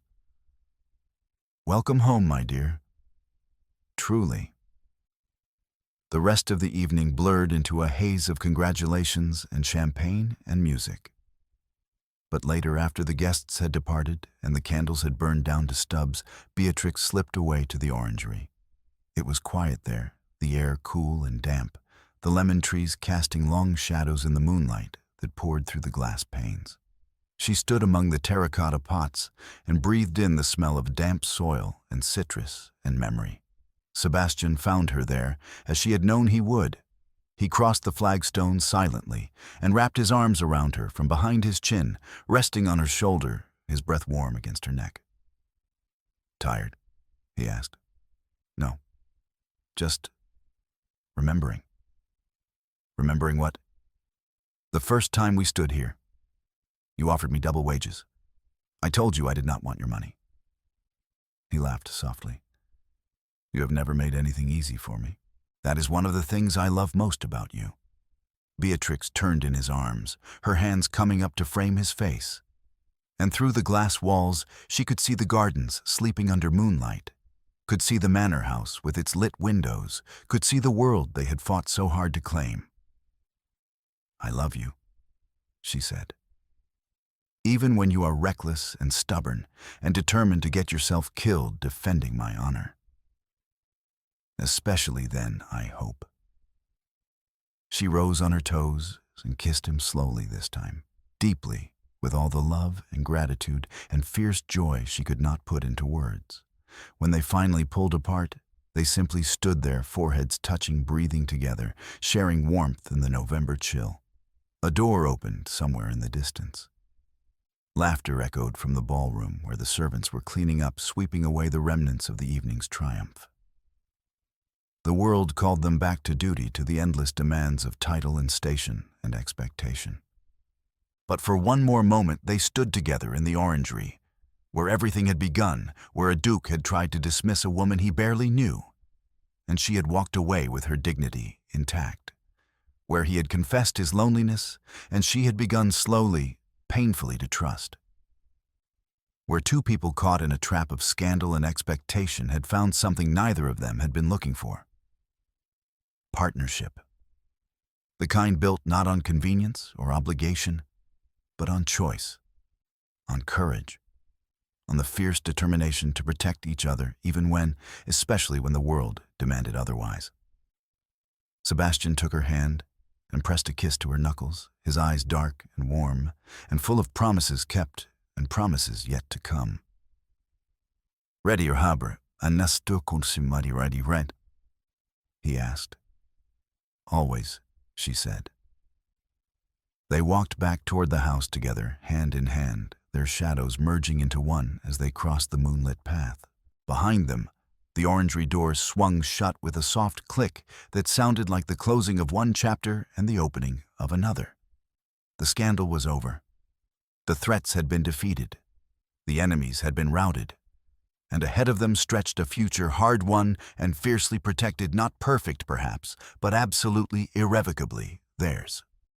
"Welcome home, my dear. Truly." The rest of the evening blurred into a haze of congratulations and champagne and music. But later, after the guests had departed and the candles had burned down to stubs, Beatrix slipped away to the orangery. It was quiet there, the air cool and damp, the lemon trees casting long shadows in the moonlight that poured through the glass panes. She stood among the terracotta pots and breathed in the smell of damp soil and citrus and memory. Sebastian found her there, as she had known he would. He crossed the flagstones silently and wrapped his arms around her from behind his chin, resting on her shoulder, his breath warm against her neck. "Tired?" he asked. "No. Just remembering." "Remembering what?" "The first time we stood here. You offered me double wages. I told you I did not want your money." He laughed softly. "You have never made anything easy for me. That is one of the things I love most about you." Beatrix turned in his arms, her hands coming up to frame his face. And through the glass walls, she could see the gardens sleeping under moonlight, could see the manor house with its lit windows, could see the world they had fought so hard to claim. "I love you," she said. "Even when you are reckless and stubborn and determined to get yourself killed defending my honor. Especially then, I hope." She rose on her toes and kissed him slowly this time, deeply, with all the love and gratitude and fierce joy she could not put into words. When they finally pulled apart, they simply stood there, foreheads touching, breathing together, sharing warmth in the November chill. A door opened somewhere in the distance. Laughter echoed from the ballroom where the servants were cleaning up, sweeping away the remnants of the evening's triumph. The world called them back to duty, to the endless demands of title and station and expectation. But for one more moment they stood together in the orangery, where everything had begun, where a duke had tried to dismiss a woman he barely knew, and she had walked away with her dignity intact, where he had confessed his loneliness, and she had begun slowly, painfully to trust. where two people caught in a trap of scandal and expectation had found something neither of them had been looking for. Partnership. The kind built not on convenience or obligation, but on choice, on courage, on the fierce determination to protect each other even when, especially when the world demanded otherwise. Sebastian took her hand and pressed a kiss to her knuckles, his eyes dark and warm, and full of promises kept and promises yet to come. "Ready your haber, annasto consumari ready red?" he asked. "Always," she said. They walked back toward the house together, hand in hand, their shadows merging into one as they crossed the moonlit path. Behind them, the orangery doors swung shut with a soft click that sounded like the closing of one chapter and the opening of another. The scandal was over. The threats had been defeated. The enemies had been routed. And ahead of them stretched a future hard-won and fiercely protected, not perfect perhaps, but absolutely, irrevocably theirs.